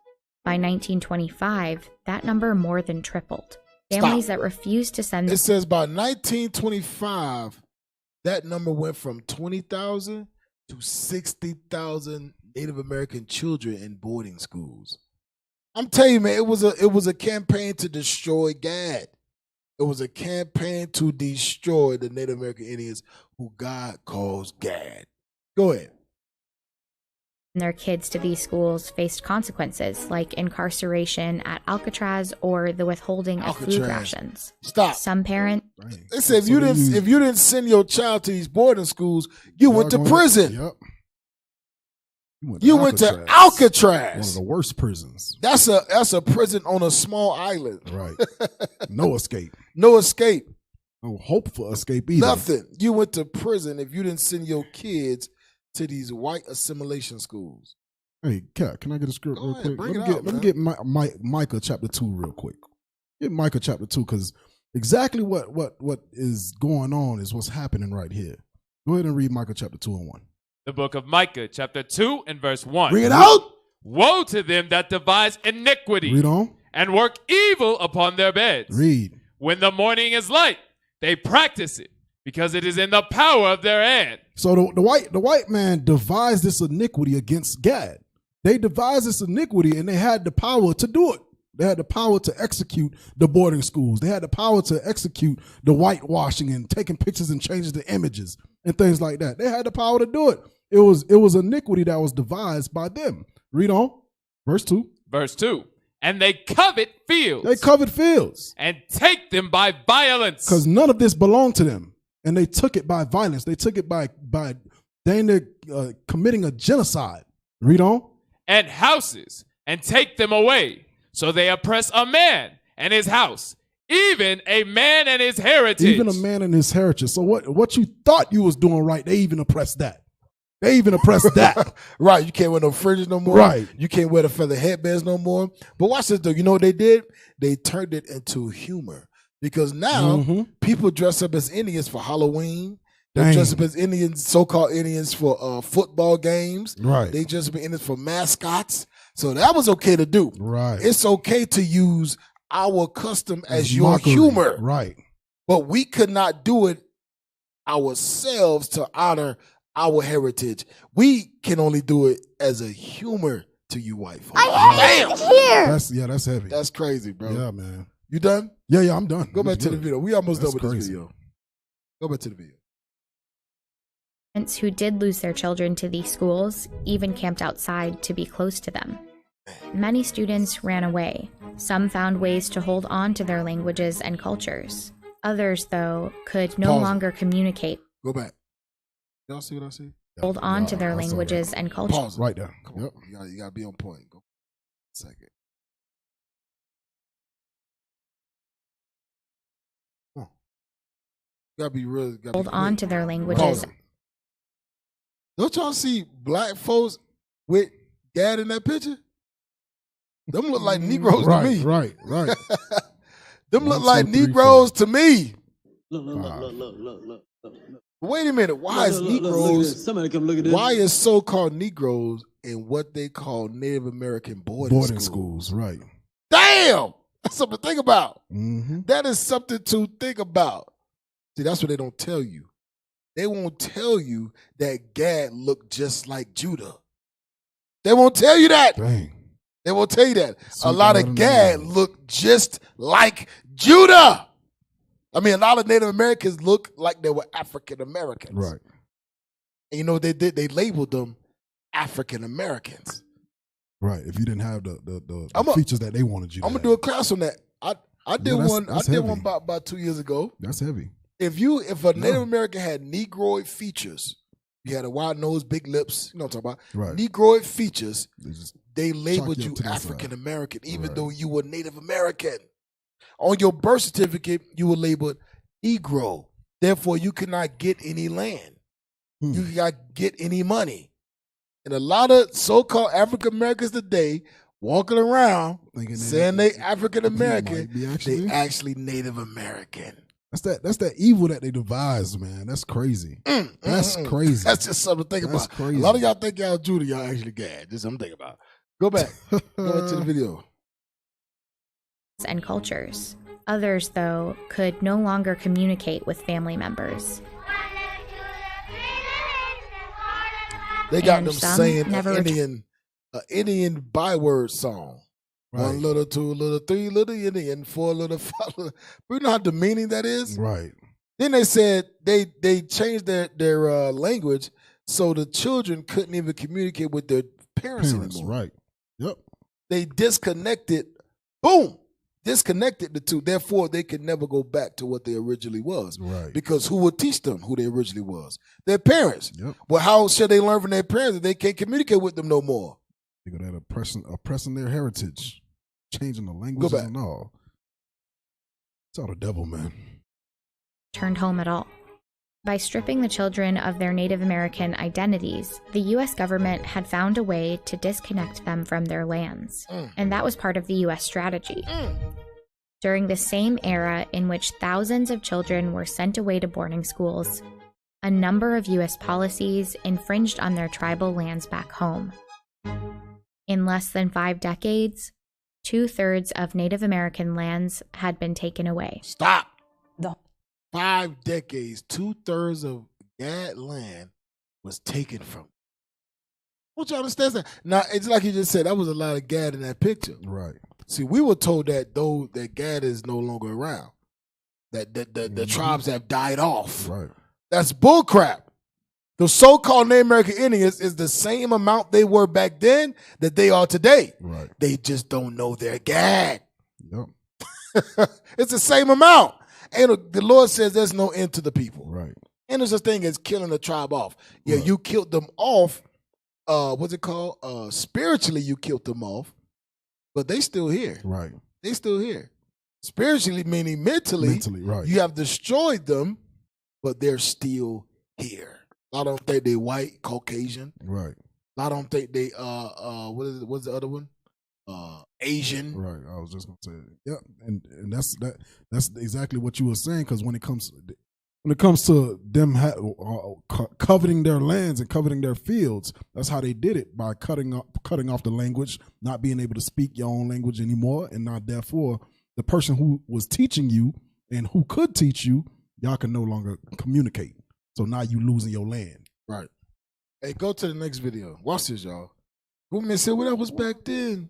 By 1925, that number more than tripled. Families that refused to send It says by 1925, that number went from 20,000 to 60,000 Native American children in boarding schools. I'm telling you, man, it was a campaign to destroy Gad. It was a campaign to destroy the Native American Indians who God calls Gad. Go ahead. their kids to these schools faced consequences like incarceration at Alcatraz or the withholding of food Alcatraz. rations. Stop. Some parent They said if you didn't send your child to these boarding schools, you went to prison. Yep. You went to Alcatraz. One of the worst prisons. That's a prison on a small island. Right. No escape. No escape. No hope for escape either. Nothing. You went to prison if you didn't send your kids to these white assimilation schools. Hey, Kat, can I get a script real quick? bring Let it me out, get Micah chapter 2 real quick. Get Micah chapter 2 because exactly what is going on is what's happening right here. Go ahead and read Micah chapter 2 and 1. The book of Micah, chapter 2 and verse 1. Read it out. Woe to them that devise iniquity Read on. and work evil upon their beds. Read. When the morning is light, they practice it because it is in the power of their hand. So the white man devised this iniquity against Gad. They devised this iniquity and they had the power to do it. They had the power to execute the boarding schools. They had the power to execute the whitewashing and taking pictures and changing the images and things like that. They had the power to do it. It was iniquity that was devised by them. Read on. Verse 2. Verse 2. And they covet fields. They covered fields. And take them by violence. Because none of this belonged to them. And they took it by violence. They took it by committing a genocide. Read on. And houses, and take them away. So they oppress a man and his house, even a man and his heritage. Even a man and his heritage. So what you thought you was doing right, they even oppressed that. They even oppressed that. Right. You can't wear no fringes no more. Right. You can't wear the feather headbands no more. But watch this though. You know what they did? They turned it into humor. Because now people dress up as Indians for Halloween. They dress up as Indians, so-called Indians for football games. Right. They dress up as Indians for mascots. So that was okay to do. Right. It's okay to use our custom as your mockery. humor. Right. But we could not do it ourselves to honor our heritage. We can only do it as a humor to you white folks. That's heavy. That's crazy, bro. Yeah, man. You done? Yeah, I'm done. Go back to the video. We almost That's done with crazy. this video. Go back to the video. parents who did lose their children to these schools even camped outside to be close to them. Many students ran away. Some found ways to hold on to their languages and cultures. Others, though, could no Pause. longer communicate. Go back. Y'all see what I see? Hold on to their languages and cultures. Pause. Right there. Come on. You gotta be on point. Go. Second. Come on. You gotta be real. Hold on to their languages. Don't y'all see black folks with Gad in that picture? Them look like Negroes to me. Right. Them look 1, like 2, 3, Negroes to me. Look. Wait a minute. Why is Negroes? Somebody come look at this. Why is so-called Negroes in what they call Native American boarding schools? Right. Damn, that's something to think about. Mm-hmm. That is something to think about. See, that's what they don't tell you. They won't tell you that Gad looked just like Judah. They won't tell you that. Dang. They won't tell you that. So a lot I of don't Gad know. look just like Judah. I mean, a lot of Native Americans look like they were African Americans. Right. And you know what they did? They labeled them African Americans. Right. If you didn't have the features that they wanted you to I'm gonna have. do a class on that. I did one. I did one about 2 years ago. That's heavy. If a Native American had Negroid features, you had a wide nose, big lips, you know what I'm talking about? Right. Negroid features, they chalk labeled you you up to the African side. American, even though you were Native American. On your birth certificate, you were labeled Negro. Therefore, you could not get any land. You could not get any money. And a lot of so-called African Americans today walking around saying they African American, they actually Native American. That's that evil that they devised, man. That's crazy. That's crazy. That's just something to think about. Crazy. A lot of y'all think y'all Judah, y'all actually Gad. Just something to think about. Go back. Go back to the video. And cultures. Others, though, could no longer communicate with family members. They got And them some saying never an Indian byword song. Right. 1 little, 2 little, 3 little Indian, 4 little, 5 little. You know how demeaning that is? Right. Then they said they changed their language so the children couldn't even communicate with their parents anymore. Right. Yep. They disconnected the two. Therefore, they could never go back to what they originally was. Right. Because who would teach them who they originally was? Their parents. Yep. Well, how should they learn from their parents if they can't communicate with them no more? They go that oppressing their heritage, changing the languages and all. It's all the devil, man. Turned home at all. By stripping the children of their Native American identities, the U.S. government had found a way to disconnect them from their lands, and that was part of the U.S. strategy. During the same era in which thousands of children were sent away to boarding schools, a number of U.S. policies infringed on their tribal lands back home. In less than 5 decades, 2/3 of Native American lands had been taken away. Stop. 5 decades, 2/3 of Gad land was taken from. What y'all understand that? Now, it's like you just said, that was a lot of Gad in that picture. Right. See, we were told that that Gad is no longer around. That the tribes have died off. Right. That's bullcrap. The so-called Native American Indians is the same amount they were back then that they are today. Right. They just don't know their Gad. Yep. It's the same amount. And the Lord says there's no end to the people. Right. And there's a thing as killing a tribe off. Yeah, you killed them off. What's it called? Spiritually, you killed them off, but they still here. Right. They still here. Spiritually, meaning mentally, right. You have destroyed them, but they're still here. A lot of them think they white, Caucasian. Right. A lot of them think they what's the other one? Asian. Right. I was just gonna say, yeah, and that's exactly what you were saying. Because when it comes to them coveting their lands and coveting their fields, that's how they did it, by cutting off the language, not being able to speak your own language anymore, and not therefore the person who was teaching you and who could teach you, y'all can no longer communicate. So now you losing your land. Right. Hey, go to the next video. Watch this, y'all. Women said, "Well, that was back then."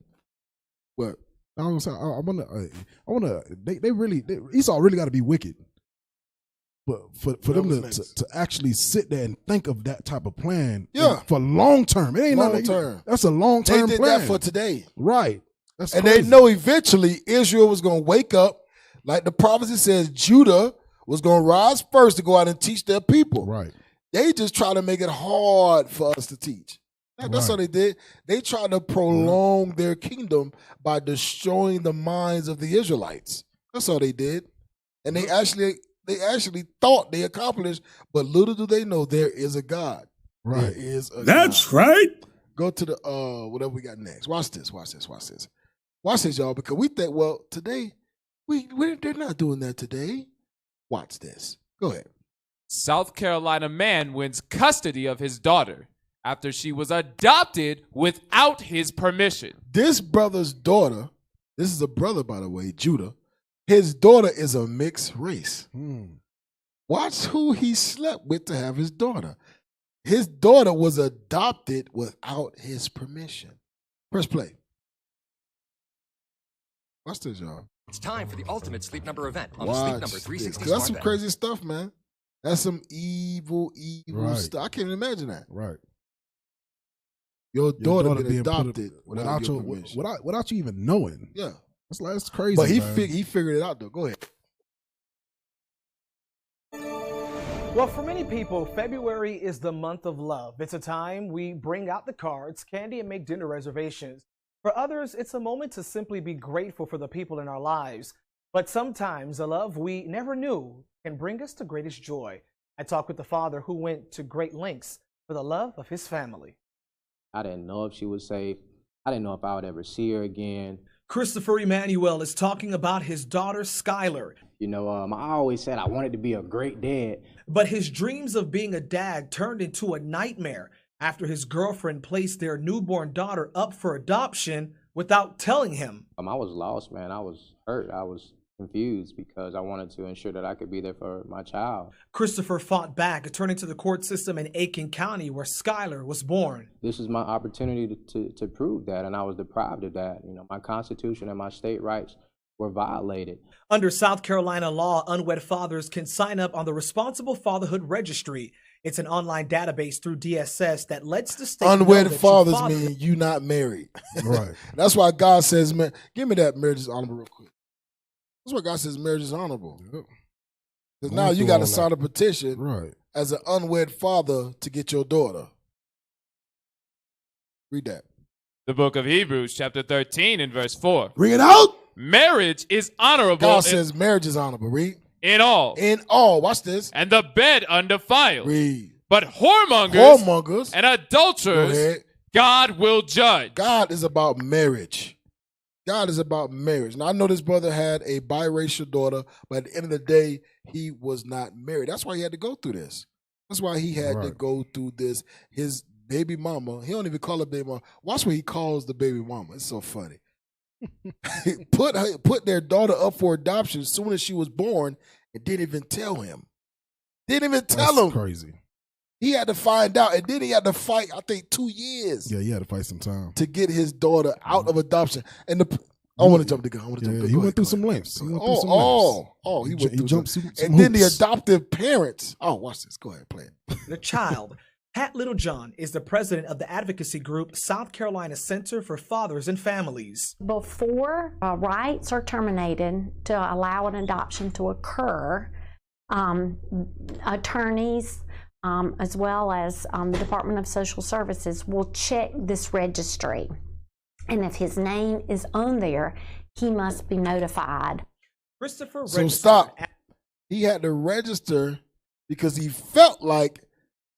What? I wanna. They really Esau really got to be wicked, but for them to actually sit there and think of that type of plan, for long term, it ain't long term. That's a long term. They did plan. that for today, right? That's and crazy. they know eventually Israel was going to wake up, like the prophecy says. Judah was going to rise first to go out and teach their people. Right. They just try to make it hard for us to teach. That's what they did. They tried to prolong their kingdom by destroying the minds of the Israelites. That's all they did. And they actually thought they accomplished, but little do they know there is a God. Right. There is a That's God. right. Go to the whatever we got next. Watch this, y'all, because we think, well, today they're not doing that today. Watch this. Go ahead. South Carolina man wins custody of his daughter after she was adopted without his permission. This brother's daughter, this is a brother, by the way, Judah. His daughter is a mixed race. Watch who he slept with to have his daughter. His daughter was adopted without his permission. Press play. Watch this, y'all. It's time for the ultimate Sleep Number event on the Watch Sleep Number 360 this. That's some smartband. crazy stuff, man. That's some evil Right. stuff. I can't even imagine that. Right. your daughter being been put up- adopted without your permission. without you even knowing. Yeah. That's crazy. But he man. he figured it out though. Go ahead. Well, for many people, February is the month of love. It's a time we bring out the cards, candy, and make dinner reservations. For others, it's a moment to simply be grateful for the people in our lives. But sometimes the love we never knew can bring us to greatest joy. I talked with the father who went to great lengths for the love of his family. I didn't know if she was safe. I didn't know if I would ever see her again. Christopher Emmanuel is talking about his daughter, Skylar. You know, I always said I wanted to be a great dad. But his dreams of being a dad turned into a nightmare after his girlfriend placed their newborn daughter up for adoption without telling him. I was lost, man. I was hurt. I was confused because I wanted to ensure that I could be there for my child. Christopher fought back, returning to the court system in Aiken County where Skylar was born. This is my opportunity to prove that, and I was deprived of that. You know, my Constitution and my state rights were violated. Under South Carolina law, unwed fathers can sign up on the Responsible Fatherhood Registry. It's an online database through DSS that lets the state Unwed know that fathers you mean you not married. Right. That's why God says, man, give me that marriage is honorable real quick. That's why God says marriage is honorable. Because now you got to sign a petition as an unwed father to get your daughter. Read that. The book of Hebrews, chapter 13 and verse 4. Read it out. Marriage is honorable. God says marriage is honorable. Read. In all. In all. Watch this. And the bed undefiled. Read. But whoremongers and adulterers, God will judge. God is about marriage. God is about marriage. Now, I know this brother had a biracial daughter, but at the end of the day, he was not married. That's why he had to go through this. That's why he had to go through this. His baby mama, he don't even call her baby mama. Watch what he calls the baby mama. It's so funny. put their daughter up for adoption as soon as she was born and didn't even tell him. Didn't even tell him. Crazy. He had to find out, and then he had to fight, I think, 2 years. Yeah, he had to fight some time to get his daughter out of adoption. And I want to jump the gun. I want to jump the gun. He went through some lengths. He jumped some. And then the adoptive parents. Oh, watch this. Go ahead, play it. The child. Pat Littlejohn is the president of the advocacy group South Carolina Center for Fathers and Families. Before rights are terminated to allow an adoption to occur, attorneys as well as the Department of Social Services will check this registry. And if his name is on there, he must be notified. Christopher So stop. He had to register because he felt like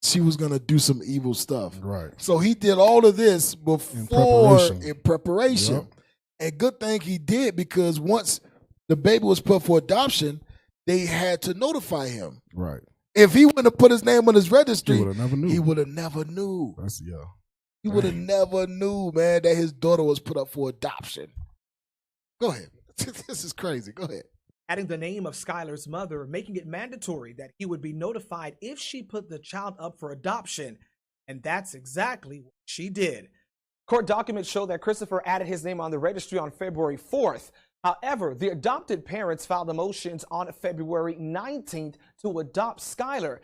she was going to do some evil stuff. Right. So he did all of this before in preparation. Yep. And good thing he did, because once the baby was put for adoption, they had to notify him. Right. If he wouldn't have put his name on his registry, He would have never knew. he would have never knew. That's He would have never knew, man, that his daughter was put up for adoption. Go ahead. This is crazy. Go ahead. Adding the name of Skylar's mother, making it mandatory that he would be notified if she put the child up for adoption. And that's exactly what she did. Court documents show that Christopher added his name on the registry on February 4th. However, the adopted parents filed the motions on February 19th to adopt Skylar.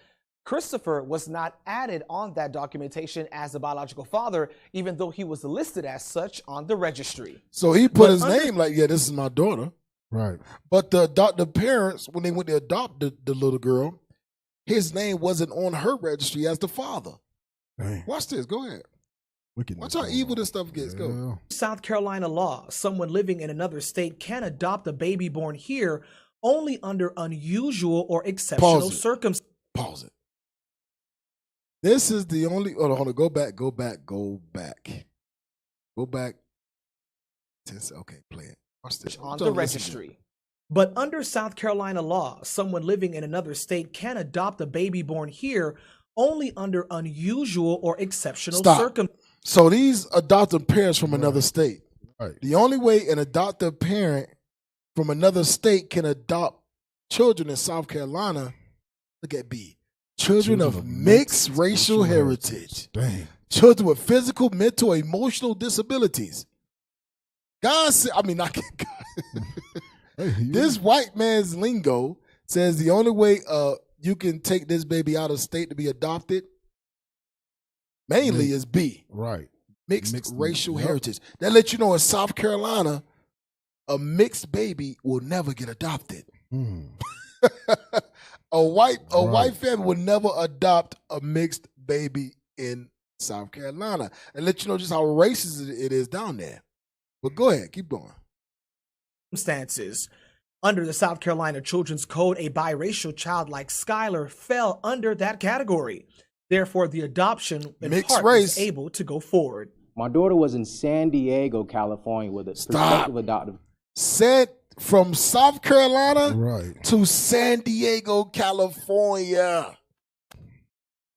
Christopher was not added on that documentation as a biological father, even though he was listed as such on the registry. So he put his name like, yeah, this is my daughter. Right. But the parents, when they went to adopt the little girl, his name wasn't on her registry as the father. Dang. Watch this. Go ahead. Wickedness. Watch how evil this stuff gets. Go. South Carolina law, someone living in another state can adopt a baby born here only under unusual or exceptional circumstances. Pause it. This is the only. Hold on. Go back. Go back. Okay, play it. Watch this. On the registry. But under South Carolina law, someone living in another state can adopt a baby born here only under unusual or exceptional circumstances. So these adoptive parents from another state. Right. The only way an adoptive parent from another state can adopt children in South Carolina, look at B. Children of mixed racial heritage. Dang. Children with physical, mental, emotional disabilities. God said, I mean, not God. This white man's lingo says the only way you can take this baby out of state to be adopted mainly is B. Right. Mixed racial heritage. That lets you know in South Carolina, a mixed baby will never get adopted. A white family will never adopt a mixed baby in South Carolina. And let you know just how racist it is down there. But go ahead, keep going. Circumstances. Under the South Carolina Children's Code, a biracial child like Skylar fell under that category. Therefore, the adoption in part was able to go forward. My daughter was in San Diego, California, with a prospective adoptive. Said from South Carolina to San Diego, California.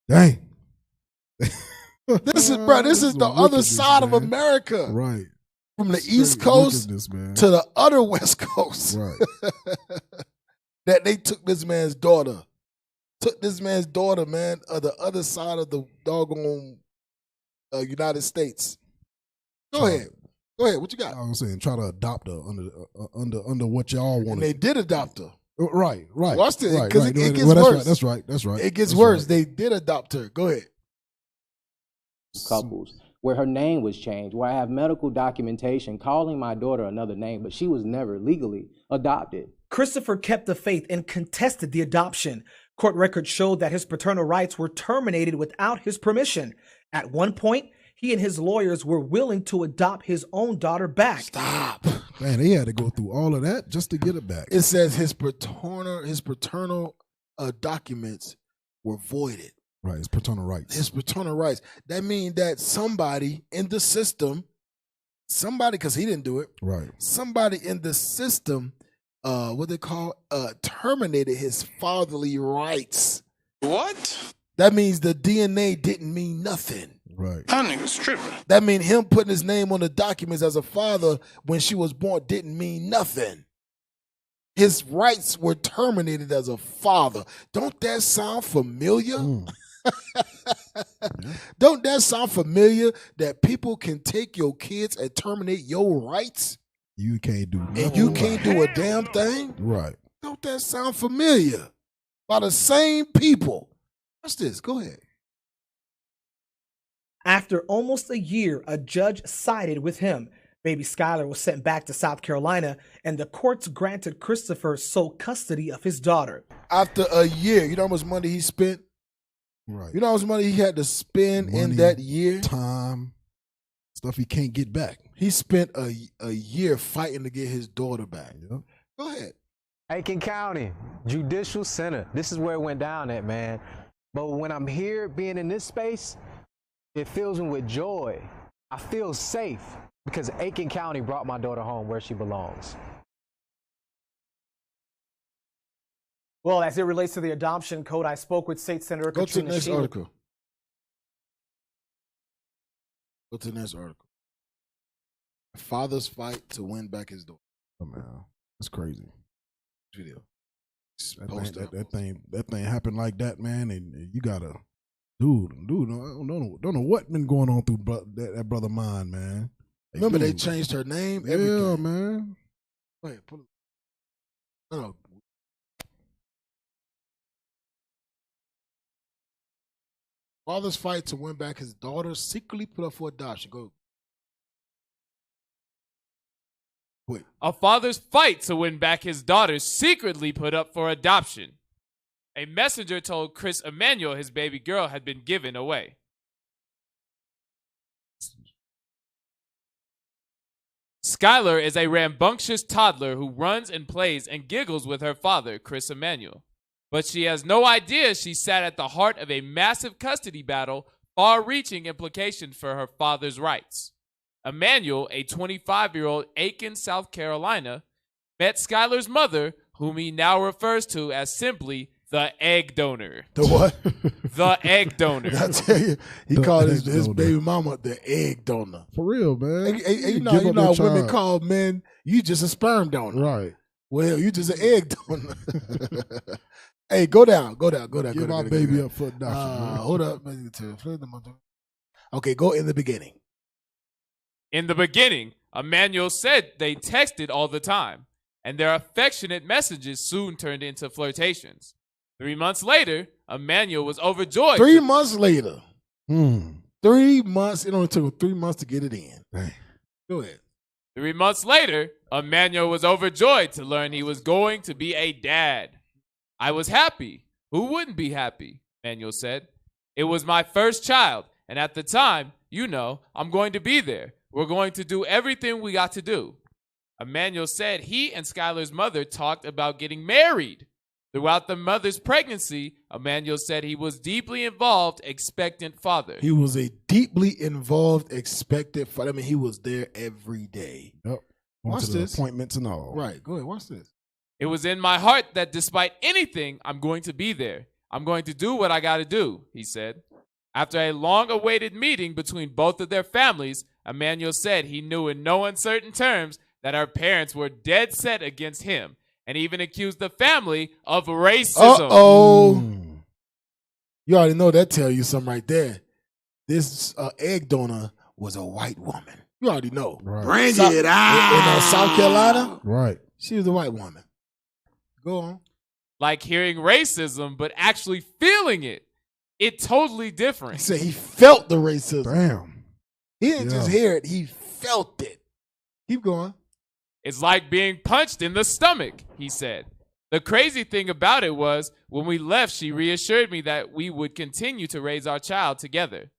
Dang. This is the other side of America. Right. From the East Coast to the other West Coast. Right. That they took this man's daughter. Took this man's daughter, man, the other side of the doggone United States. Go ahead. What you got? I was saying, try to adopt her under what y'all wanted. And they did adopt her. Right. Watch this, right, because right. it gets Well, worse. That's right. It gets worse. They did adopt her. Go ahead. Couples where her name was changed, where I have medical documentation calling my daughter another name, but she was never legally adopted. Christopher kept the faith and contested the adoption. Court records showed that his paternal rights were terminated without his permission. At one point, he and his lawyers were willing to adopt his own daughter back. Stop. Man, they had to go through all of that just to get it back. It says his paternal documents were voided. Right, his paternal rights. His paternal rights. That means that somebody in the system, because he didn't do it. Right. Somebody in the system, terminated his fatherly rights. What? That means the DNA didn't mean nothing. Right. That nigga's tripping. That means him putting his name on the documents as a father when she was born didn't mean nothing. His rights were terminated as a father. Don't that sound familiar? Don't that sound familiar that people can take your kids and terminate your rights? You can't do nothing. And you can't do a damn thing? Right. Don't that sound familiar? By the same people. Watch this. Go ahead. After almost a year, a judge sided with him. Baby Skylar was sent back to South Carolina, and the courts granted Christopher sole custody of his daughter. After a year, you know how much money he spent? Right. You know how much money he had to spend in that year? Time, stuff he can't get back. He spent a year fighting to get his daughter back. Yep. Go ahead. Aiken County Judicial Center. This is where it went down at, man. But when I'm here, being in this space, it fills me with joy. I feel safe because Aiken County brought my daughter home where she belongs. Well, as it relates to the adoption code, I spoke with State Senator Go to the next Sheehan. article. Go to the next article. Father's fight to win back his daughter. Oh, man. That's crazy. Video. That thing happened like that, man, and you gotta, dude, I don't know what been going on through that brother mine, man. Remember they changed her name? Yeah, everything. man. Wait, pull it. No. Father's fight to win back his daughter secretly put up for adoption. Go. Wait. A father's fight to win back his daughter secretly put up for adoption. A messenger told Chris Emmanuel his baby girl had been given away. Skylar is a rambunctious toddler who runs and plays and giggles with her father, Chris Emmanuel. But she has no idea she sat at the heart of a massive custody battle, far-reaching implications for her father's rights. Emmanuel, a 25-year-old Aiken, South Carolina, met Skylar's mother, whom he now refers to as simply the egg donor. The what? The egg donor. I tell you, he called his baby mama the egg donor. For real, man. You know how women call men, you just a sperm donor. Right. Well, you just an egg donor. Hey, go down. Give my baby up for adoption. Hold up. Okay, go in the beginning. In the beginning, Emmanuel said they texted all the time, and their affectionate messages soon turned into flirtations. 3 months later, Emmanuel was overjoyed. 3 months later. 3 months. It only took him 3 months to get it in. Dang. Go ahead. 3 months later, Emmanuel was overjoyed to learn he was going to be a dad. I was happy. Who wouldn't be happy? Emmanuel said. It was my first child, and at the time, you know, I'm going to be there. We're going to do everything we got to do. Emmanuel said he and Skylar's mother talked about getting married. Throughout the mother's pregnancy, Emmanuel said he was deeply involved, expectant father. He was a deeply involved, expectant father. I mean, he was there every day. Yep. Watch to the this. appointments and all. Right. Go ahead. Watch this. It was in my heart that despite anything, I'm going to be there. I'm going to do what I got to do, he said. After a long-awaited meeting between both of their families, Emmanuel said he knew in no uncertain terms that her parents were dead set against him and even accused the family of racism. Uh-oh. You already know that tell you something right there. This egg donor was a white woman. You already know. Right. Bring it out. In South Carolina, Right. she was a white woman. Go on. Like hearing racism, but actually feeling it. It's totally different. He said he felt the racism. Damn. He didn't just hear it. He felt it. Keep going. It's like being punched in the stomach, he said. The crazy thing about it was, when we left, she reassured me that we would continue to raise our child together.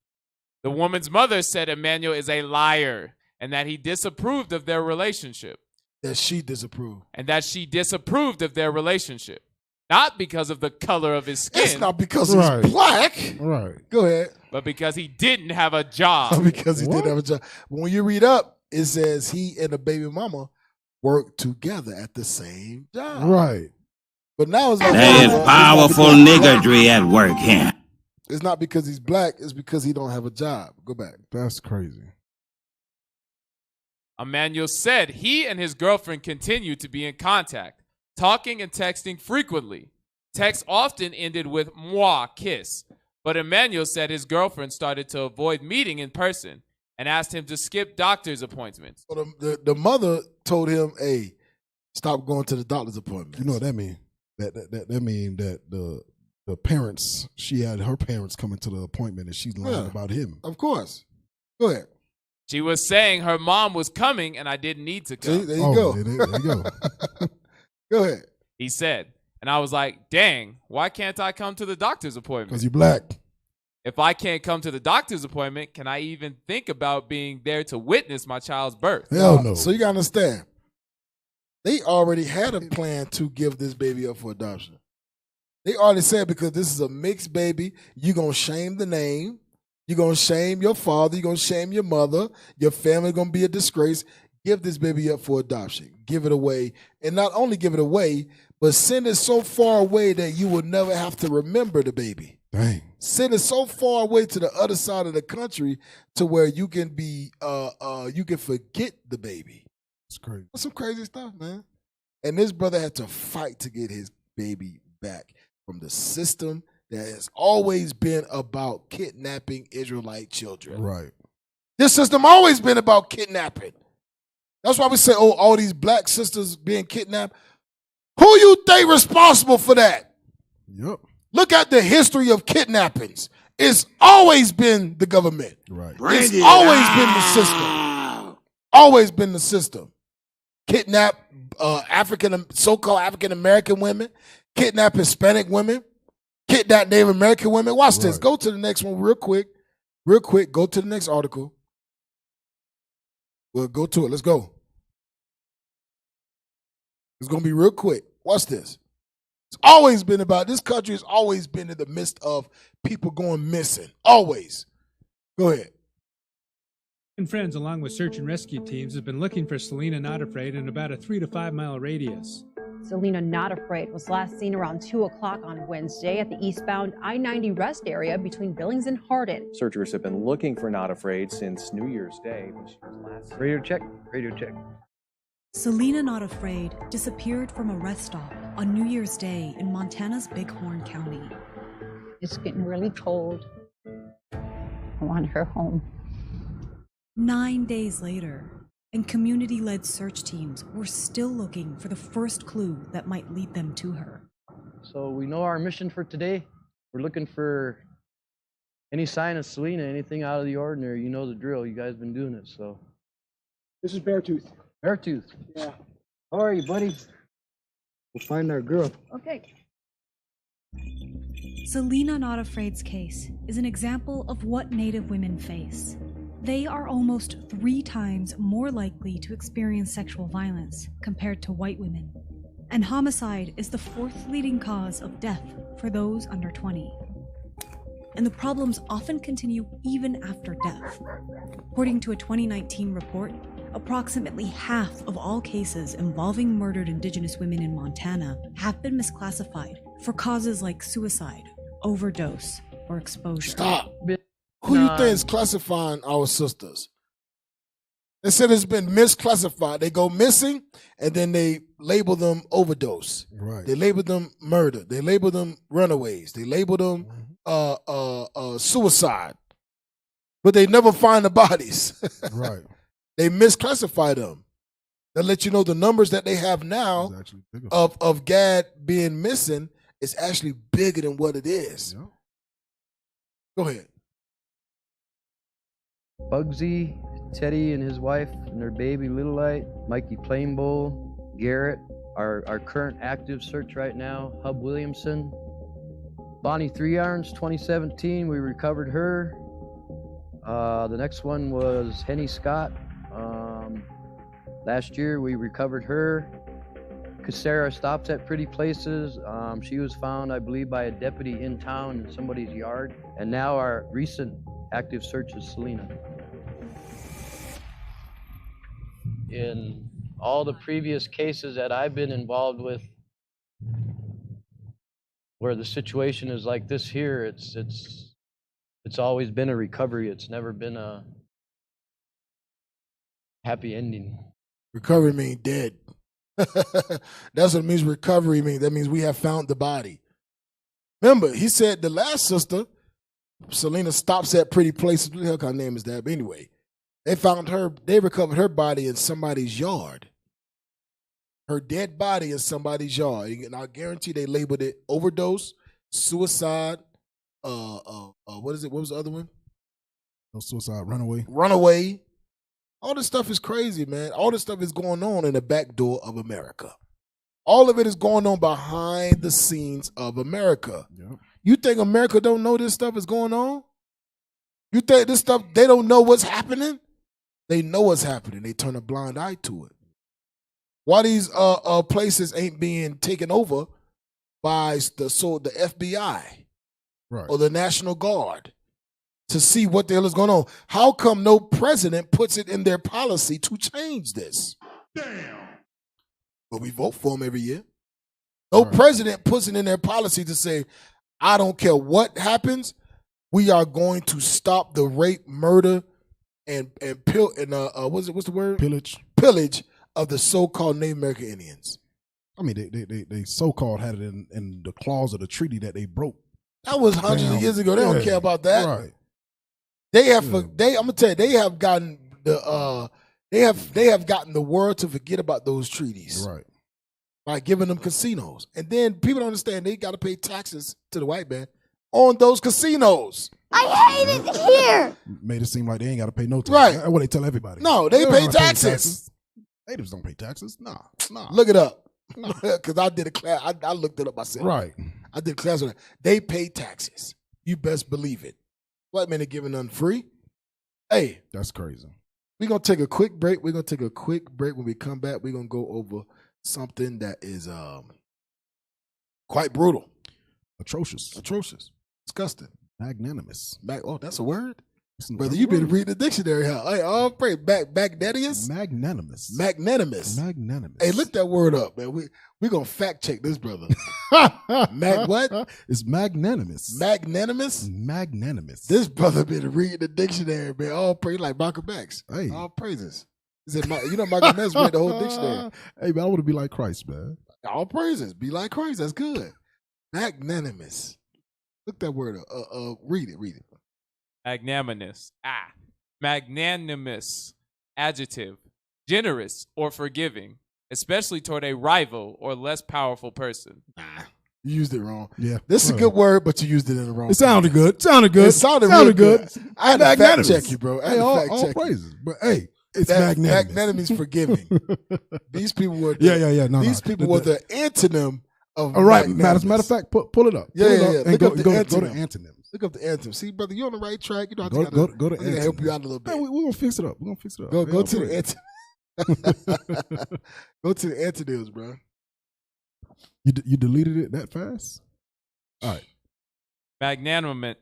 The woman's mother said Emmanuel is a liar and that he disapproved of their relationship. That she disapproved. And that she disapproved of their relationship. Not because of the color of his skin. It's not because he's black. Right. Go ahead. But because he didn't have a job. Because he didn't have a job. When you read up, it says he and the baby mama worked together at the same job. Right. But now it's like There is powerful niggardry at work here. It's not because he's black. It's because he don't have a job. Go back. That's crazy. Emmanuel said he and his girlfriend continued to be in contact, talking and texting frequently. Texts often ended with "moi, kiss." But Emmanuel said his girlfriend started to avoid meeting in person and asked him to skip doctor's appointments. So the mother told him, hey, stop going to the doctor's appointment. You know what that mean? That mean that the parents, she had her parents coming to the appointment and she's lying about him. Of course. Go ahead. She was saying her mom was coming and I didn't need to come. See, there you go. There you go. Go ahead. He said. And I was like, dang, why can't I come to the doctor's appointment? Because you're black. If I can't come to the doctor's appointment, can I even think about being there to witness my child's birth? Hell no. So you got to understand, they already had a plan to give this baby up for adoption. They already said, because this is a mixed baby, you're going to shame the name. You're going to shame your father. You're going to shame your mother. Your family going to be a disgrace. Give this baby up for adoption. Give it away. And not only give it away, but send it so far away that you will never have to remember the baby. Dang. Send it so far away to the other side of the country to where you can be, you can forget the baby. It's crazy. That's some crazy stuff, man. And this brother had to fight to get his baby back from the system that has always been about kidnapping Israelite children. Right. This system always been about kidnapping. That's why we say, oh, all these black sisters being kidnapped. Who you think responsible for that? Yep. Look at the history of kidnappings. It's always been the government. Right. It's always been the system. Always been the system. Kidnap so-called African American women, kidnap Hispanic women, kidnap Native American women. Watch this. Go to the next one real quick. Real quick. Go to the next article. We'll go to it. Let's go. It's going to be real quick. Watch this. It's always been about, this country has always been in the midst of people going missing. Always. Go ahead. And friends, along with search and rescue teams, have been looking for Selena Not Afraid in about a 3 to 5 mile radius. Selena Not Afraid was last seen around 2 o'clock on Wednesday at the eastbound I-90 rest area between Billings and Hardin. Searchers have been looking for Not Afraid since New Year's Day when she was last. Radio check. Radio check. Selena Not Afraid disappeared from a rest stop on New Year's Day in Montana's Bighorn County. It's getting really cold. I want her home. 9 days later, and community-led search teams were still looking for the first clue that might lead them to her. So we know our mission for today. We're looking for any sign of Selena, anything out of the ordinary, you know the drill. You guys been doing it, so. This is Beartooth. Beartooth. Yeah. How are you, buddy? We'll find our girl. Okay. Selena Not Afraid's case is an example of what Native women face. They are almost 3 times more likely to experience sexual violence compared to white women. And homicide is the 4th leading cause of death for those under 20. And the problems often continue even after death. According to a 2019 report, approximately half of all cases involving murdered Indigenous women in Montana have been misclassified for causes like suicide, overdose, or exposure. Stop. Who you think is classifying our sisters? They said it's been misclassified. They go missing, and then they label them overdose. Right. They label them murder. They label them runaways. They label them suicide. But they never find the bodies. Right. They misclassify them. They let you know the numbers that they have now of Gad being missing is actually bigger than what it is. Yeah. Go ahead. Bugsy, Teddy and his wife and their baby Little Light, Mikey Plainbowl, Garrett, our current active search right now, Hub Williamson, Bonnie 3 Irons, 2017, we recovered her. The next one was Henny Scott. Last year we recovered her. Casera stops at Pretty Places. She was found, I believe, by a deputy in town in somebody's yard. And now our recent active search is Selena. In all the previous cases that I've been involved with, where the situation is like this here, it's always been a recovery. It's never been a happy ending. Recovery means dead. That's what it means recovery means. That means we have found the body. Remember, he said the last sister, Selena, stops at Pretty Places. What the hell kind of name is that? But anyway, they found her, they recovered her body in somebody's yard. Her dead body in somebody's yard. And I guarantee they labeled it overdose, suicide, what is it? What was the other one? No suicide, runaway. Runaway. All this stuff is crazy, man. All this stuff is going on in the back door of America. All of it is going on behind the scenes of America. Yep. You think America don't know this stuff is going on? You think this stuff, they don't know what's happening? They know what's happening. They turn a blind eye to it. Why these places ain't being taken over by the FBI or the National Guard to see what the hell is going on? How come no president puts it in their policy to change this? Damn. But we vote for them every year. No president puts it in their policy to say, I don't care what happens, we are going to stop the rape, murder, and what's the word? Pillage of the so-called Native American Indians. I mean, they so-called had it in the clause of the treaty that they broke. That was hundreds of years ago. They don't care about that. Right. They have. I'm gonna tell you, they have gotten the they have gotten the world to forget about those treaties. Right. By giving them casinos, and then people don't understand they got to pay taxes to the white man on those casinos. I hate it here. Made it seem like they ain't got to pay no taxes. Right. That's what they tell everybody. No, they pay taxes. Natives don't pay taxes. Nah. Look it up. Because I did a class. I looked it up myself. Right. I did a class on that. They pay taxes. You best believe it. White men are giving them free. Hey. That's crazy. We're going to take a quick break. When we come back, we're going to go over something that is quite brutal. Atrocious. Disgusting. Magnanimous. Oh, that's a word? Brother, you better read the dictionary, huh? Hey, all praise. Magnanimous? Magnanimous. Hey, look that word up, man. We going to fact check this, brother. What? It's magnanimous. Magnanimous? This brother better read the dictionary, man. All praise, like Michael X. Hey. All praises. He said, Michael X read the whole dictionary. Hey, man, I want to be like Christ, man. All praises. Be like Christ. That's good. Magnanimous. Look that word up. Read it. Magnanimous. Magnanimous. Adjective. Generous or forgiving, especially toward a rival or less powerful person. You used it wrong. Yeah. This is a good word, but you used it in the wrong. It sounded good. It sounded real good. I had to fact Magnanimous. check you, bro. I had Hey, to fact all check praises. But hey, it's that magnanimous. magnanimous forgiving. These people were These people were the antonym of all right. magnanimous. Matter of fact, pull it up. Yeah, Pull it yeah, up yeah. and Look go, up the go antonym. to antonyms. Look up the anthem. See, brother, you're on the right track. You know, Go to I'm gonna help you out a little bit. Hey, we're gonna fix it up. We're gonna fix it up. Go to the antonyms. Go to the antonyms, bro. You deleted it that fast? All right. Magnanimous.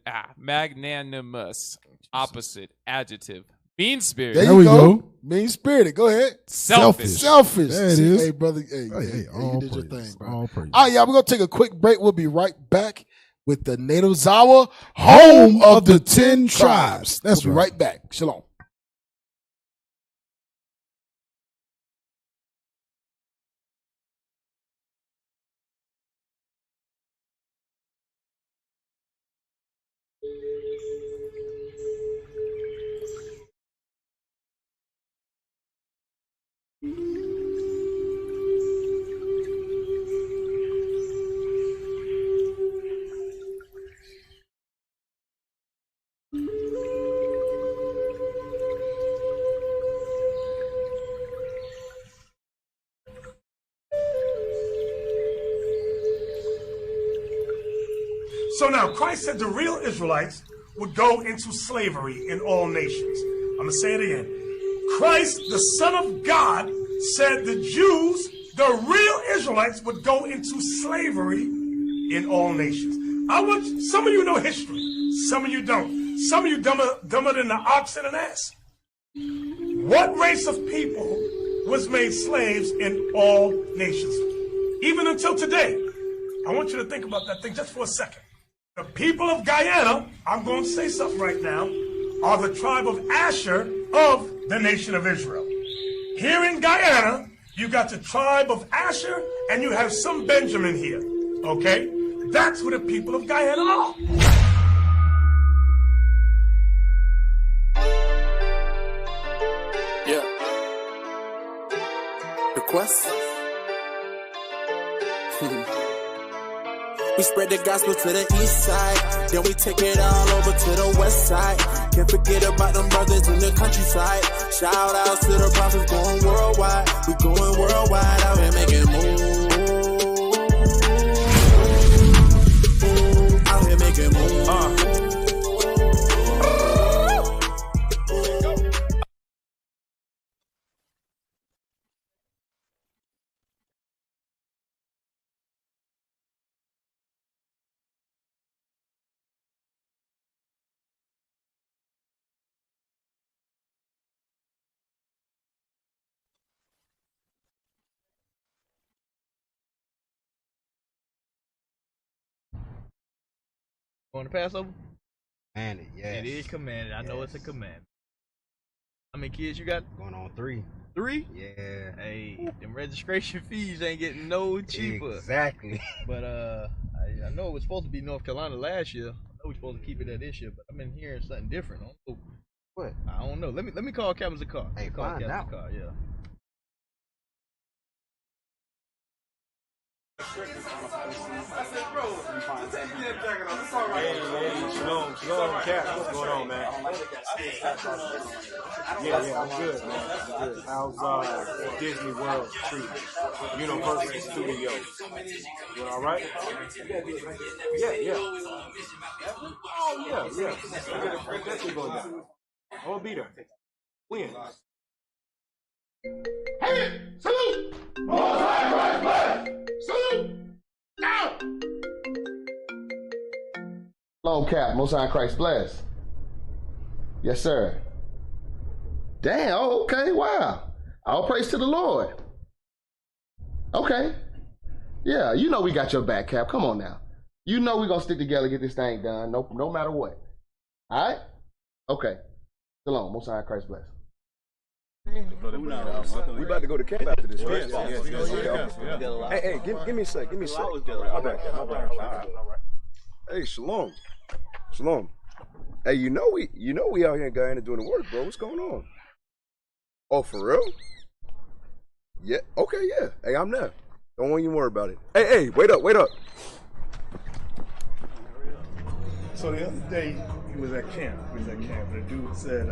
Opposite. Adjective. Mean spirit. There you go. Mean spirited. Go ahead. Selfish. Selfish. There it See, is. Hey, brother. Hey, all you did your praises, thing, bro. all praises. All right, y'all. We're gonna take a quick break. We'll be right back with the Native Zawa, home of the 10 tribes. That's we'll be right back. Shalom. So now, Christ said the real Israelites would go into slavery in all nations. I'm going to say it again. Christ, the Son of God, said the Jews, the real Israelites, would go into slavery in all nations. I want some of you know history. Some of you don't. Some of you dumber than the ox and an ass. What race of people was made slaves in all nations? Even until today. I want you to think about that thing just for a second. The people of Guyana, I'm going to say something right now, are the tribe of Asher of the nation of Israel. Here in Guyana, you got the tribe of Asher and you have some Benjamin here, okay? That's who the people of Guyana are. Yeah. Request? We spread the gospel to the east side, then we take it all over to the west side. Can't forget about them brothers in the countryside. Shout out to the prophets going worldwide. We going worldwide, out here making moves. Out here making moves. Going to Passover? Commanded, yes. It is commanded. I know it's a commandment. How many kids you got? Going on 3. 3? Yeah. Hey, them registration fees ain't getting no cheaper. Exactly. But I know it was supposed to be North Carolina last year. I know we're supposed to keep it there this year, but I've been hearing something different. I don't know. What? I don't know. Let me call Captain Zakar. Hey, call find out. Zakar, yeah. Shalom, Cap. What's going on, man? Yeah, I'm good, man. I'm good. How's Disney World treating you? Universal Studios. You all right? Yeah. Oh, yeah. We're definitely going down. I'll be there. When? Hey, salute! Most High Christ bless! Salute! Now! Long Cap, Most High Christ bless. Yes, sir. Damn, oh, okay, wow. All praise to the Lord. Okay. Yeah, you know we got your back, Cap. Come on now. You know we're going to stick together, get this thing done, no matter what. All right? Okay. Shalom, Most High Christ bless. We about to go to camp after this, right? Yeah. Hey, give me a sec. My bad. Hey, Shalom. Hey, you know we out here in Guyana doing the work, bro. What's going on? Oh, for real? Yeah. Okay, yeah. Hey, I'm there. Don't even worry about it. Hey, wait up. So the other day, he was at camp. And the dude said,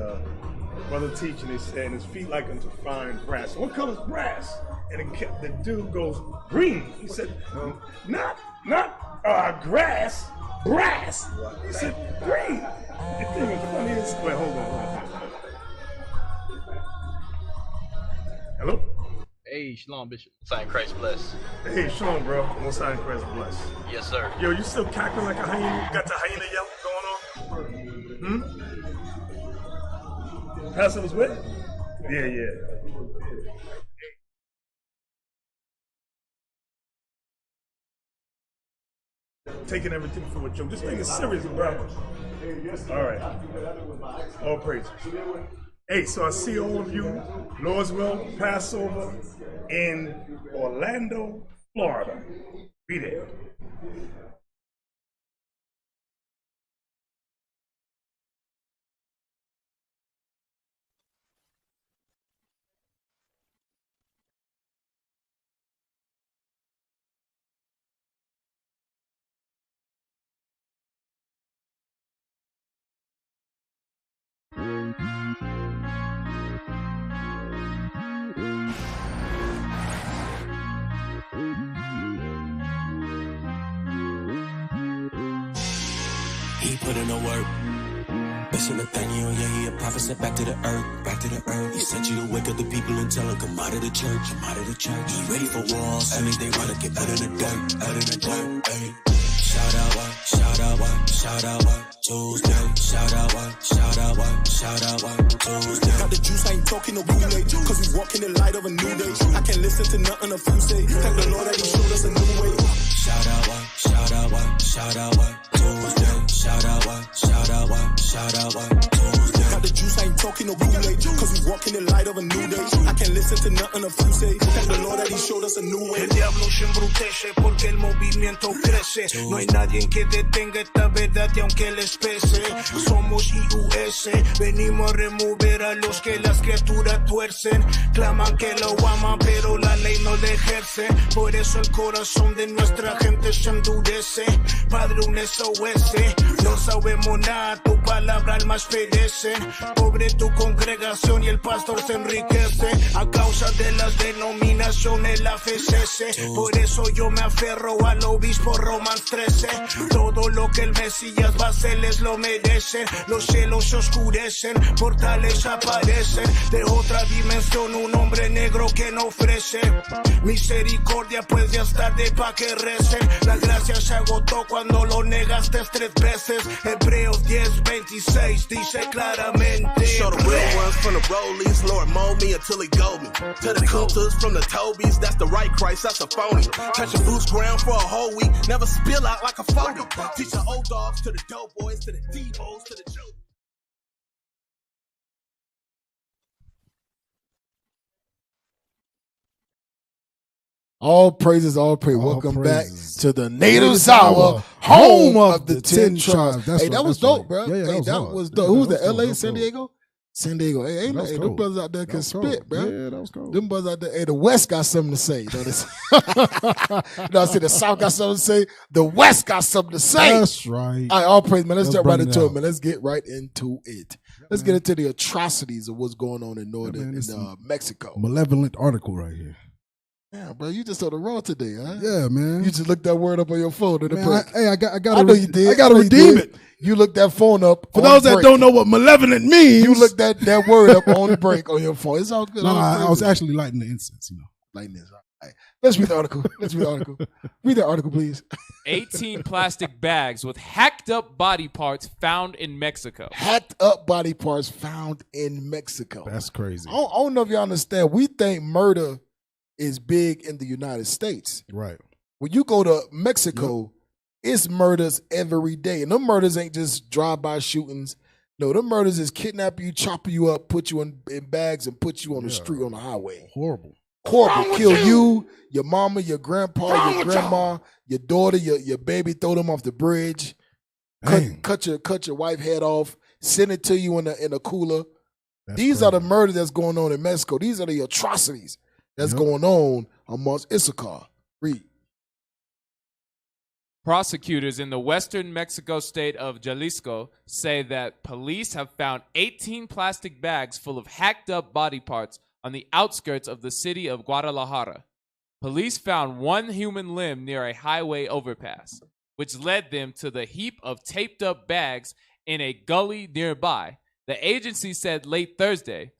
brother teaching, he said, his feet like unto fine brass. What color's brass? And the dude goes, green. He said, not grass, brass. He said, green. The thing was funny is, wait, hold on. Hello? Hey, shalom, Bishop. Sign Christ bless. Hey, shalom, bro. Most high Christ bless. Yes, sir. Yo, you still cackling like a hyena? Got the hyena yell going on? Pastor was with? Yeah. Taking everything for a joke. This thing is serious, bro. All right. All praises. Hey, so I see all of you, Lord's will, Passover in Orlando, Florida. Be there. He put in the work. Bishop Centennial, yeah, he a prophet, sent back to the earth. He sent you to wake up the people and tell them, come out of the church. He ready for war, soon as they run to get out of the dirt. Ay. Shout out, Tuesday. Shout out, Tuesday. Got the juice, I ain't talking no Kool-Aid, cause we walk in the light of a new day. I can't listen to nothing a fool say. Thank the Lord that he showed us a new way. Shout out, Tuesday. Shout out, Tuesday. Got the juice, I ain't talking no Kool-Aid, cause we walk in the light of a new day. I can't listen to nothing a fool say. Thank the Lord that he showed us a new way. El diablo se embrutece porque el movimiento crece. No hay nadie que detenga esta verdad y aunque les pese. Somos IUS, venimos a remover a los que las criaturas tuercen. Claman que lo aman pero la ley no le ejerce. Por eso el corazón de nuestra gente se endurece. Padre, un SOS, no sabemos nada, tu palabra al más perece. Pobre tu congregación y el pastor se enriquece a causa de las denominaciones, la fe cese. Por eso yo me aferro al obispo Romans 13. Todo lo que el Mesías va a hacer les lo merece. Los cielos se oscurecen, portales aparecen. De otra dimensión un hombre negro que no ofrece misericordia, pues ya es tarde pa' que recen. La gracia se agotó cuando lo negaste 3 veces. Hebreos 10:26 dice claramente. Show the real ones from the rollies, Lord mold me until he gold me. To the coasters from the Tobies, that's the right Christ, that's a phony. Touching boots ground for a whole week, never spill out like a phony. Teach the old dogs to the dope boys, to the D-Bo's, to the joke. All praises, all praise. Welcome back to the Native Sour, home of the 10 tribes. Hey, that was dope, bro. Yeah, that was dope. Who was that? LA, San Diego? San Diego. Hey, them brothers out there can spit, bro. Yeah, that was cool. Them brothers out there. Hey, the West got something to say. I said the South got something to say. The West got something to say. That's right. All right, all praise, man. Let's jump right into it, man. Let's get right into it. Let's get into the atrocities of what's going on in northern Mexico. Malevolent article right here. Yeah, bro, you just on the road today, huh? Yeah, man. You just looked that word up on your phone. I got. I know you did. I got to redeem it. You looked that phone up. For those that don't know what malevolent means, you looked that word up on the break on your phone. It's all good. No, I was actually lighting the incense, lighting this. All right. Let's read the article. Read the article, please. 18 plastic bags with hacked up body parts found in Mexico. Hacked up body parts found in Mexico. That's crazy. I don't know if y'all understand. We think murder is big in the United States. Right. When you go to Mexico, it's murders every day. And them murders ain't just drive-by shootings. No, them murders is kidnap you, chop you up, put you in bags, and put you on the street on the highway. Horrible. Kill you, your mama, your grandpa, your grandma, your daughter, your baby, throw them off the bridge. Cut your wife head off, send it to you in a cooler. These are the murders that's going on in Mexico. These are the atrocities that's going on amongst Issachar. Read. Prosecutors in the western Mexico state of Jalisco say that police have found 18 plastic bags full of hacked up body parts on the outskirts of the city of Guadalajara. Police found one human limb near a highway overpass, which led them to the heap of taped up bags in a gully nearby. The agency said late Thursday,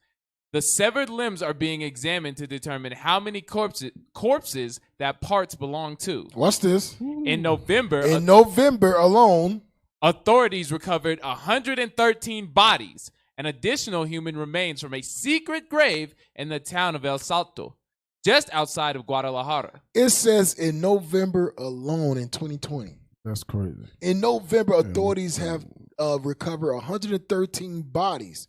the severed limbs are being examined to determine how many corpses that parts belong to. What's this? In November alone, authorities recovered 113 bodies and additional human remains from a secret grave in the town of El Salto, just outside of Guadalajara. It says in November alone in 2020. That's crazy. In November, authorities have recovered 113 bodies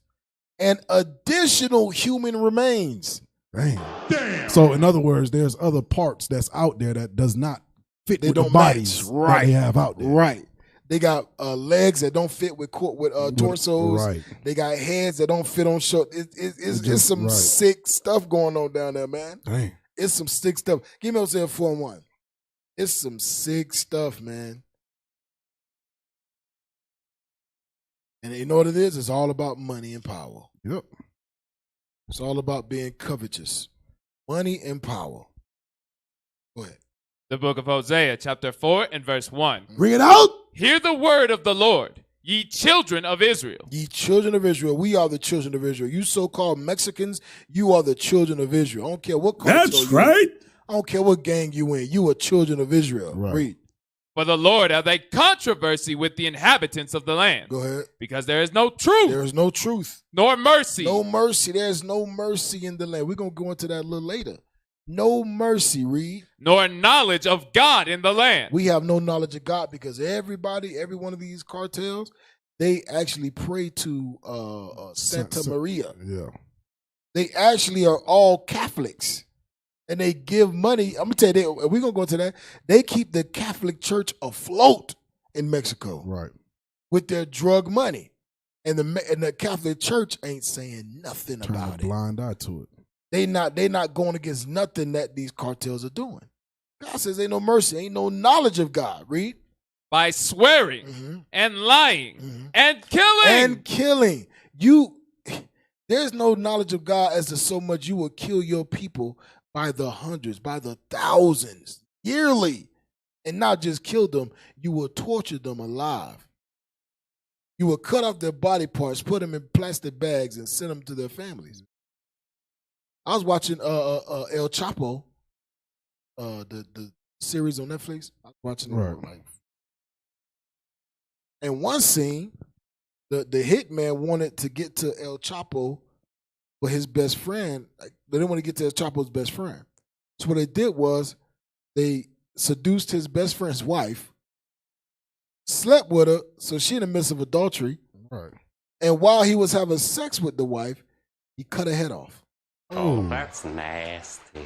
and additional human remains. Damn. So in other words, there's other parts that's out there that does not fit with the bodies that they have out there. Right. They got legs that don't fit with torsos. Right. They got heads that don't fit on shoulders. It's some sick stuff going on down there, man. Dang. It's some sick stuff. Give me Hosea 4:1. It's some sick stuff, man. And you know what it is? It's all about money and power. Yep. It's all about being covetous. Money and power. Go ahead. The book of Hosea, chapter 4 and verse 1. Bring it out. Hear the word of the Lord, ye children of Israel. Ye children of Israel. We are the children of Israel. You so-called Mexicans, you are the children of Israel. I don't care what cartel That's right. I don't care what gang you in. You are children of Israel. Right. Read. For the Lord hath a controversy with the inhabitants of the land. Go ahead. Because there is no truth. There is no truth. Nor mercy. No mercy. There's no mercy in the land. We're going to go into that a little later. No mercy, read. Nor knowledge of God in the land. We have no knowledge of God because every one of these cartels, they actually pray to Santa Maria. Yeah. They actually are all Catholics. And they give money. I'm going to tell you, we're going to go into that. They keep the Catholic Church afloat in Mexico. Right. With their drug money. And the Catholic Church ain't saying nothing about it. Turn a blind eye to it. They not going against nothing that these cartels are doing. God says ain't no mercy, ain't no knowledge of God. Read. By swearing and lying and killing. There's no knowledge of God as to so much you will kill your people by the hundreds, by the thousands, yearly. And not just kill them, you will torture them alive. You will cut off their body parts, put them in plastic bags, and send them to their families. I was watching El Chapo, the series on Netflix. I was watching it and one scene, the hitman wanted to get to El Chapo for his best friend. They didn't want to get to El Chapo's best friend. So what they did was they seduced his best friend's wife, slept with her, so she in the midst of adultery. Right. And while he was having sex with the wife, he cut her head off. Oh, that's nasty.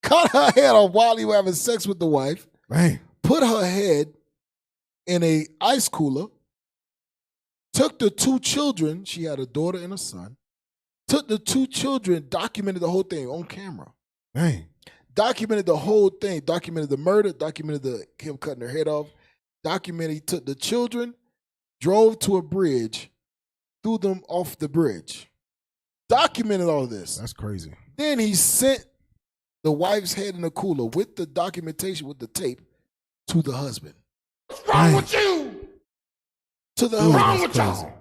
Cut her head off while he was having sex with the wife. Bang. Put her head in a ice cooler. Took the two children. She had a daughter and a son. Took the two children, documented the whole thing on camera. Bang. Documented the whole thing. Documented the murder. Documented him cutting her head off. Documented he took the children, drove to a bridge, threw them off the bridge. Documented all this. That's crazy. Then he sent the wife's head in a cooler with the documentation, with the tape, to the husband. What's wrong with you? To the What's wrong husband. with y'all?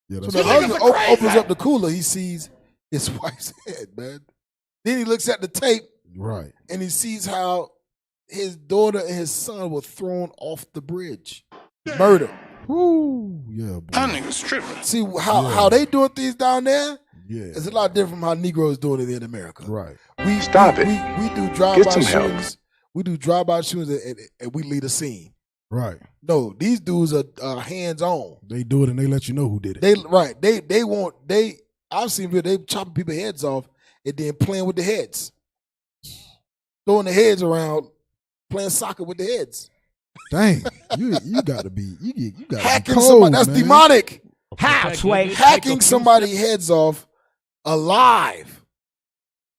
Yeah, So the husband opens up the cooler. He sees his wife's head, man. Then he looks at the tape. Right. And he sees how his daughter and his son were thrown off the bridge. Murder. Woo. Yeah, boy. That nigga's tripping. See how they doing things down there? Yeah. It's a lot different from how Negroes doing it in America. Right. We do drive-by shootings. We do drive-by shootings and we lead a scene. Right. No, these dudes are hands-on. They do it and they let you know who did it. I've seen people, they chopping people's heads off and then playing with the heads. Throwing the heads around, playing soccer with the heads. Dang. you gotta be you gotta hacking be cold, somebody. That's man. demonic. Hacking somebody's heads off alive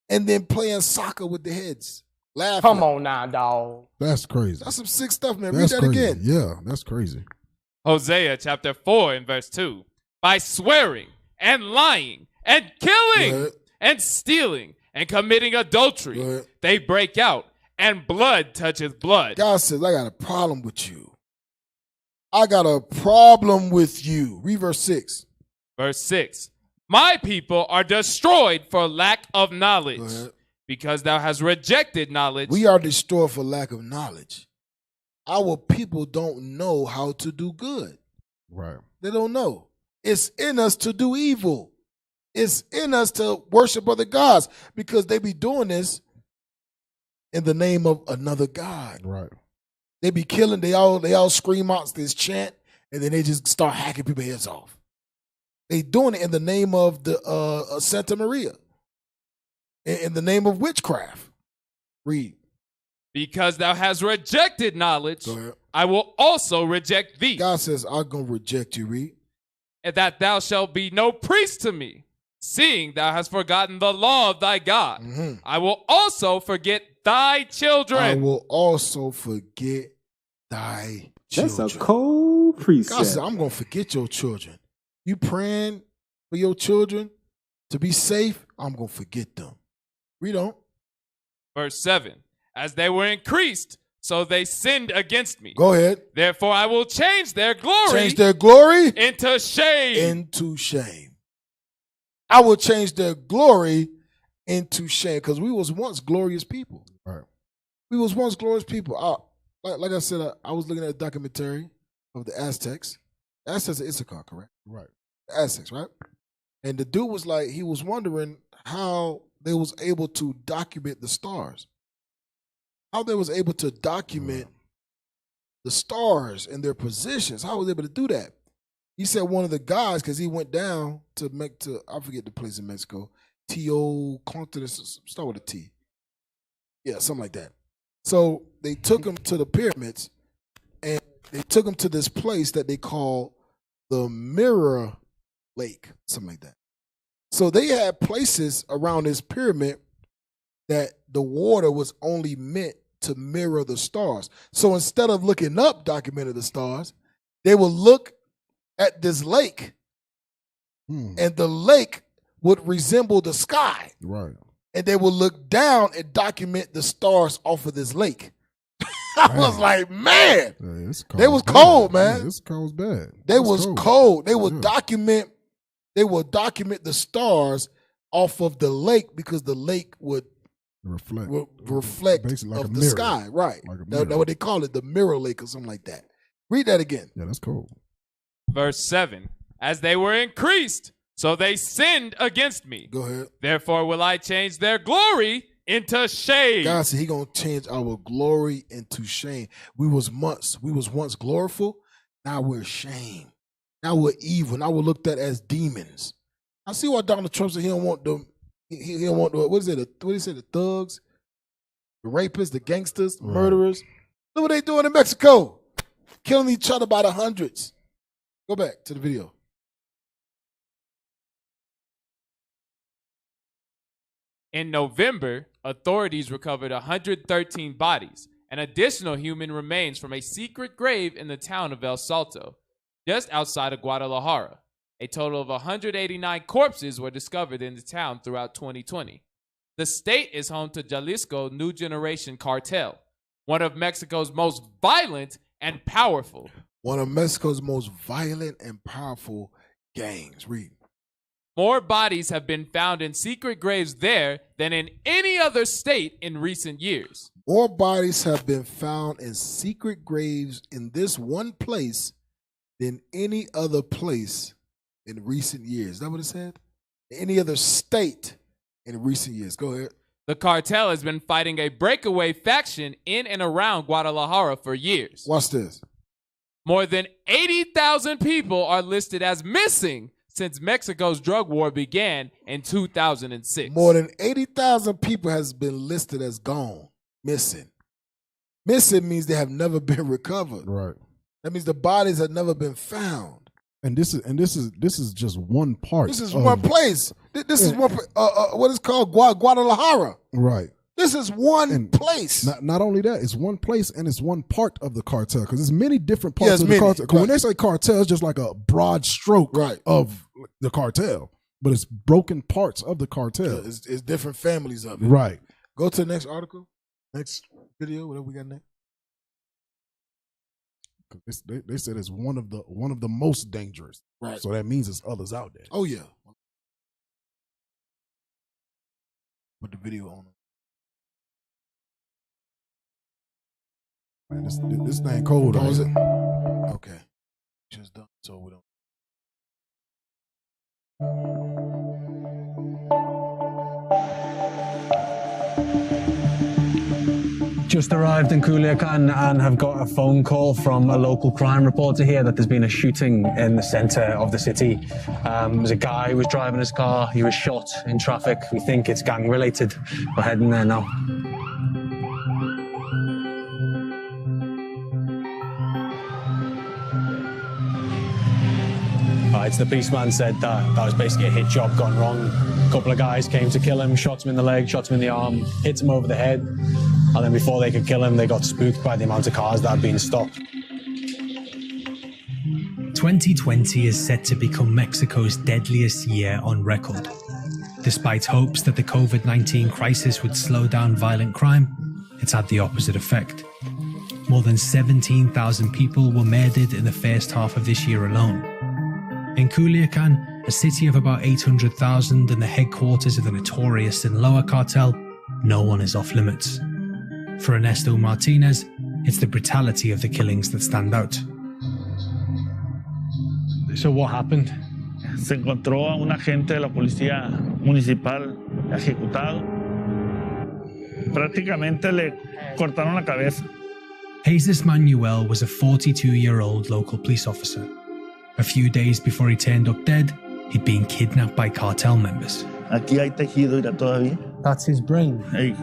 and then playing soccer with the heads. Laughing. Come on now, dog. That's crazy. That's some sick stuff, man. That's Read that crazy. again. Yeah, that's crazy. Hosea chapter 4 and verse 2. By swearing and lying and killing and stealing and committing adultery, they break out, and blood toucheth blood. God says, I got a problem with you. I got a problem with you. Read verse 6. Verse 6. My people are destroyed for lack of knowledge, because thou hast rejected knowledge. We are destroyed for lack of knowledge. Our people don't know how to do good. Right. They don't know. It's in us to do evil. It's in us to worship other gods, because they be doing this in the name of another god. Right. They be killing. They all scream out this chant, and then they just start hacking people's heads off. They doing it in the name of the Santa Maria, in the name of witchcraft. Read. Because thou hast rejected knowledge, I will also reject thee. God says, I'm going to reject you. Read. And that thou shalt be no priest to me, seeing thou hast forgotten the law of thy God. I will also forget thy children. I will also forget thy children. That's a cold precept. God says, I'm going to forget your children. You praying for your children to be safe, I'm going to forget them. Read on. Verse 7. As they were increased, so they sinned against me. Go ahead. Therefore I will change their glory. Change their glory into shame. Into shame. I will change their glory into shame, because we was once glorious people. Right. We was once glorious people. Like I said, I was looking at a documentary of the Aztecs. The Aztecs are Issachar, correct? Right. The Aztecs, right? And the dude was like, he was wondering how they was able to document the stars. How they was able to document the stars and their positions. How was they able to do that? He said one of the guys, because he went down to I forget the place in Mexico, T.O. Continent, start with a T. Yeah, something like that. So they took him to the pyramids, and they took him to this place that they call the Mirror Lake, something like that. So they had places around this pyramid that the water was only meant to mirror the stars. So instead of looking up, documenting the stars, they would look at this lake, and the lake would resemble the sky. Right. And they would look down and document the stars off of this lake. I was like, man, they was cold, man. Yeah, this cold's bad. They was cold. They would document. They would document the stars off of the lake, because the lake would reflect basically like of a the mirror. sky, right? Like a That's mirror. what they call it, the mirror lake or something like that. Read that again. Yeah, that's cool. Verse 7. As they were increased, so they sinned against me. Go ahead. Therefore will I change their glory into shame. God said he gonna change our glory into shame. We was once gloriful. Now we're shame. Now we're evil. Now we're looked at as demons. I see why Donald Trump said he don't want them. He don't want the, what is it? What did he say? The thugs, the rapists, the gangsters, the murderers. Look what they doing in Mexico, killing each other by the hundreds. Go back to the video. In November, authorities recovered 113 bodies and additional human remains from a secret grave in the town of El Salto, just outside of Guadalajara. A total of 189 corpses were discovered in the town throughout 2020. The state is home to Jalisco New Generation Cartel, one of Mexico's most violent and powerful. One of Mexico's most violent and powerful gangs. Read. More bodies have been found in secret graves there than in any other state in recent years. More bodies have been found in secret graves in this one place than any other place in recent years. Is that what it said? Any other state in recent years. Go ahead. The cartel has been fighting a breakaway faction in and around Guadalajara for years. Watch this. More than 80,000 people are listed as missing since Mexico's drug war began in 2006. More than 80,000 people has been listed as gone, missing. Missing means they have never been recovered. Right. That means the bodies have never been found. And this is just one part. This is one place. This is one. What is called Guadalajara. Right. This is one place. Not only that, it's one place and it's one part of the cartel because there's many different parts of the cartel. Right. When they say cartel, it's just like a broad stroke of the cartel, but it's broken parts of the cartel. It's different families of it. Right. Go to the next article, next video, whatever we got next. They said it's one of the most dangerous. Right. So that means there's others out there. Oh yeah. Put the video on. Man, this thing cold. Oh, is it? Okay. Just done. So we don't. Just arrived in Culiacan and have got a phone call from a local crime reporter here that there's been a shooting in the center of the city. There's a guy who was driving his car. He was shot in traffic. We think it's gang related. We're heading there now. The policeman said that was basically a hit job gone wrong. A couple of guys came to kill him, shot him in the leg, shot him in the arm, hit him over the head, and then before they could kill him, they got spooked by the amount of cars that had been stopped. 2020 is set to become Mexico's deadliest year on record. Despite hopes that the COVID-19 crisis would slow down violent crime, it's had the opposite effect. More than 17,000 people were murdered in the first half of this year alone. In Culiacan, a city of about 800,000 and the headquarters of the notorious Sinaloa cartel, no one is off limits. For Ernesto Martinez, it's the brutality of the killings that stand out. So what happened? Se encontró a un agente de la policía municipal ejecutado. Prácticamente le cortaron la cabeza. Jesus Manuel was a 42-year-old local police officer. A few days before he turned up dead, he'd been kidnapped by cartel members. Aquí hay tejido todavía. That's his brain. Hey.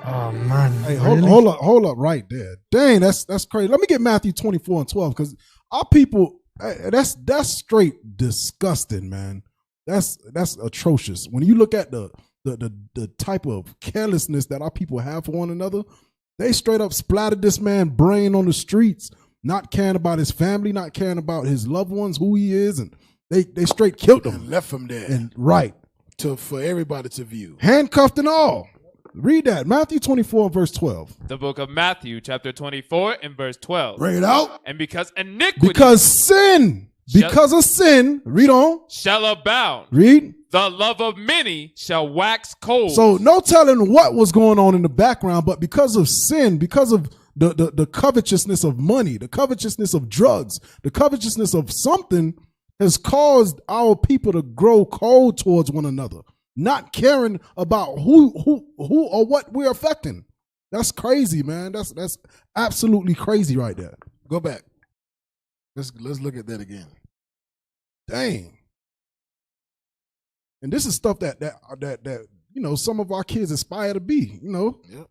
Oh man. Hey, really? hold up right there. Dang, that's crazy. Let me get Matthew 24:12 because our people, that's straight disgusting, man. That's atrocious. When you look at the type of carelessness that our people have for one another, they straight up splattered this man's brain on the streets. Not caring about his family, not caring about his loved ones, who he is, and they straight killed him. And left him there. And right. For everybody to view. Handcuffed and all. Read that. Matthew 24, verse 12. The book of Matthew, chapter 24 and verse 12. Bring it out. And because iniquity. Because sin. Because of sin. Read on. Shall abound. Read. The love of many shall wax cold. So no telling what was going on in the background, but because of sin, because of the covetousness of money, the covetousness of drugs, the covetousness of something has caused our people to grow cold towards one another, not caring about who or what we're affecting. That's crazy, man. That's absolutely crazy right there. Go back. Let's look at that again. Dang. And this is stuff that some of our kids aspire to be, Yep.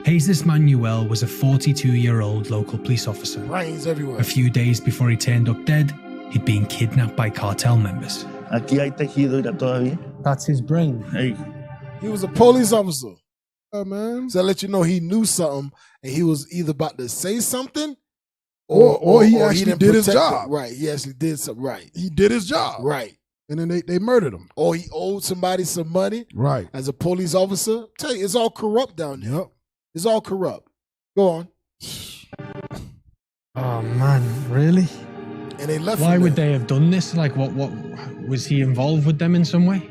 Jesus Manuel was a 42-year-old local police officer. Brains everywhere. A few days before he turned up dead, he'd been kidnapped by cartel members. Aquí hay tejido todavía. That's his brain. Hey. He was a police officer. Oh, man. So I let you know he knew something and he was either about to say something or he actually did his job. Right. He actually did something. Right. He did his job. Right. And then they murdered him. Or he owed somebody some money. Right. As a police officer. Tell you, it's all corrupt down there. Yep. It's all corrupt. Go on. Oh man, really? And they left. Why would they have done this? Like, what was he involved with them in some way?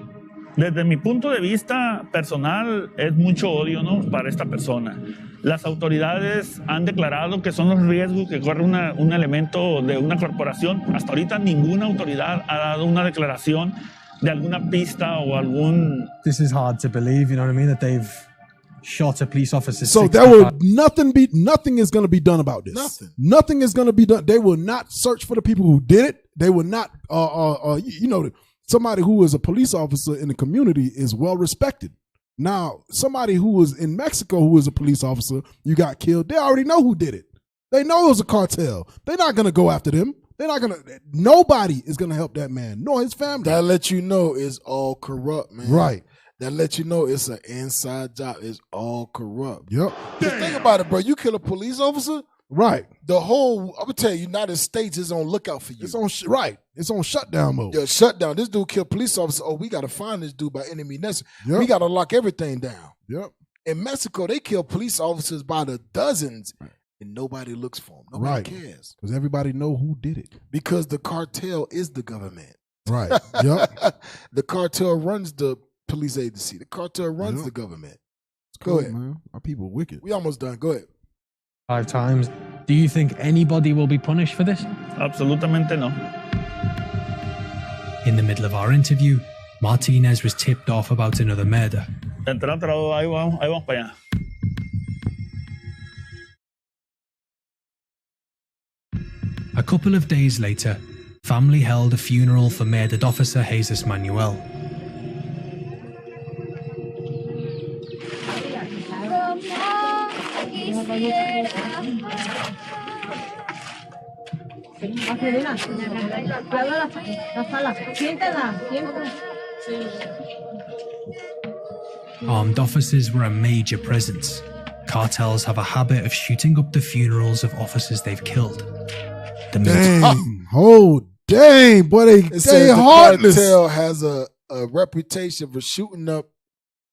Desde mi punto de vista personal, es mucho odio, ¿no? Para esta persona. Las autoridades han declarado que son los riesgos que corre un elemento de una corporación. Hasta ahorita ninguna autoridad ha dado una declaración de alguna pista o algún. This is hard to believe, you know what I mean? That they've shot a police officer. So there will nothing is going to be done about this. Nothing is going to be done. They will not search for the people who did it. They will not, somebody who is a police officer in the community is well respected. Now, somebody who was in Mexico who is a police officer, you got killed. They already know who did it. They know it was a cartel. They're not going to go after them. Nobody is going to help that man, nor his family. That let you know it's all corrupt, man. Right. That let you know it's an inside job. It's all corrupt. Yep. Just think about it, bro. You kill a police officer, right? The whole, I'm gonna tell you, United States is on lookout for you. It's on right. It's on shutdown mode. Yeah, shutdown. This dude killed police officer. Oh, we gotta find this dude by enemy necessary. Yep. We gotta lock everything down. Yep. In Mexico, they kill police officers by the dozens, and nobody looks for them. Nobody cares because everybody know who did it. Because the cartel is the government. Right. Yep. The cartel runs the police agency. The cartel runs the government. Go ahead, man. Our people wicked. We almost done. Go ahead. 5 times. Do you think anybody will be punished for this? Absolutamente no. In the middle of our interview, Martinez was tipped off about another murder. Ahí vamos para allá. A couple of days later, family held a funeral for murdered officer Jesus Manuel. Armed officers were a major presence. Cartels have a habit of shooting up the funerals of officers they've killed. Dang. Oh, dang. Boy, they heartless. The cartel has a reputation for shooting up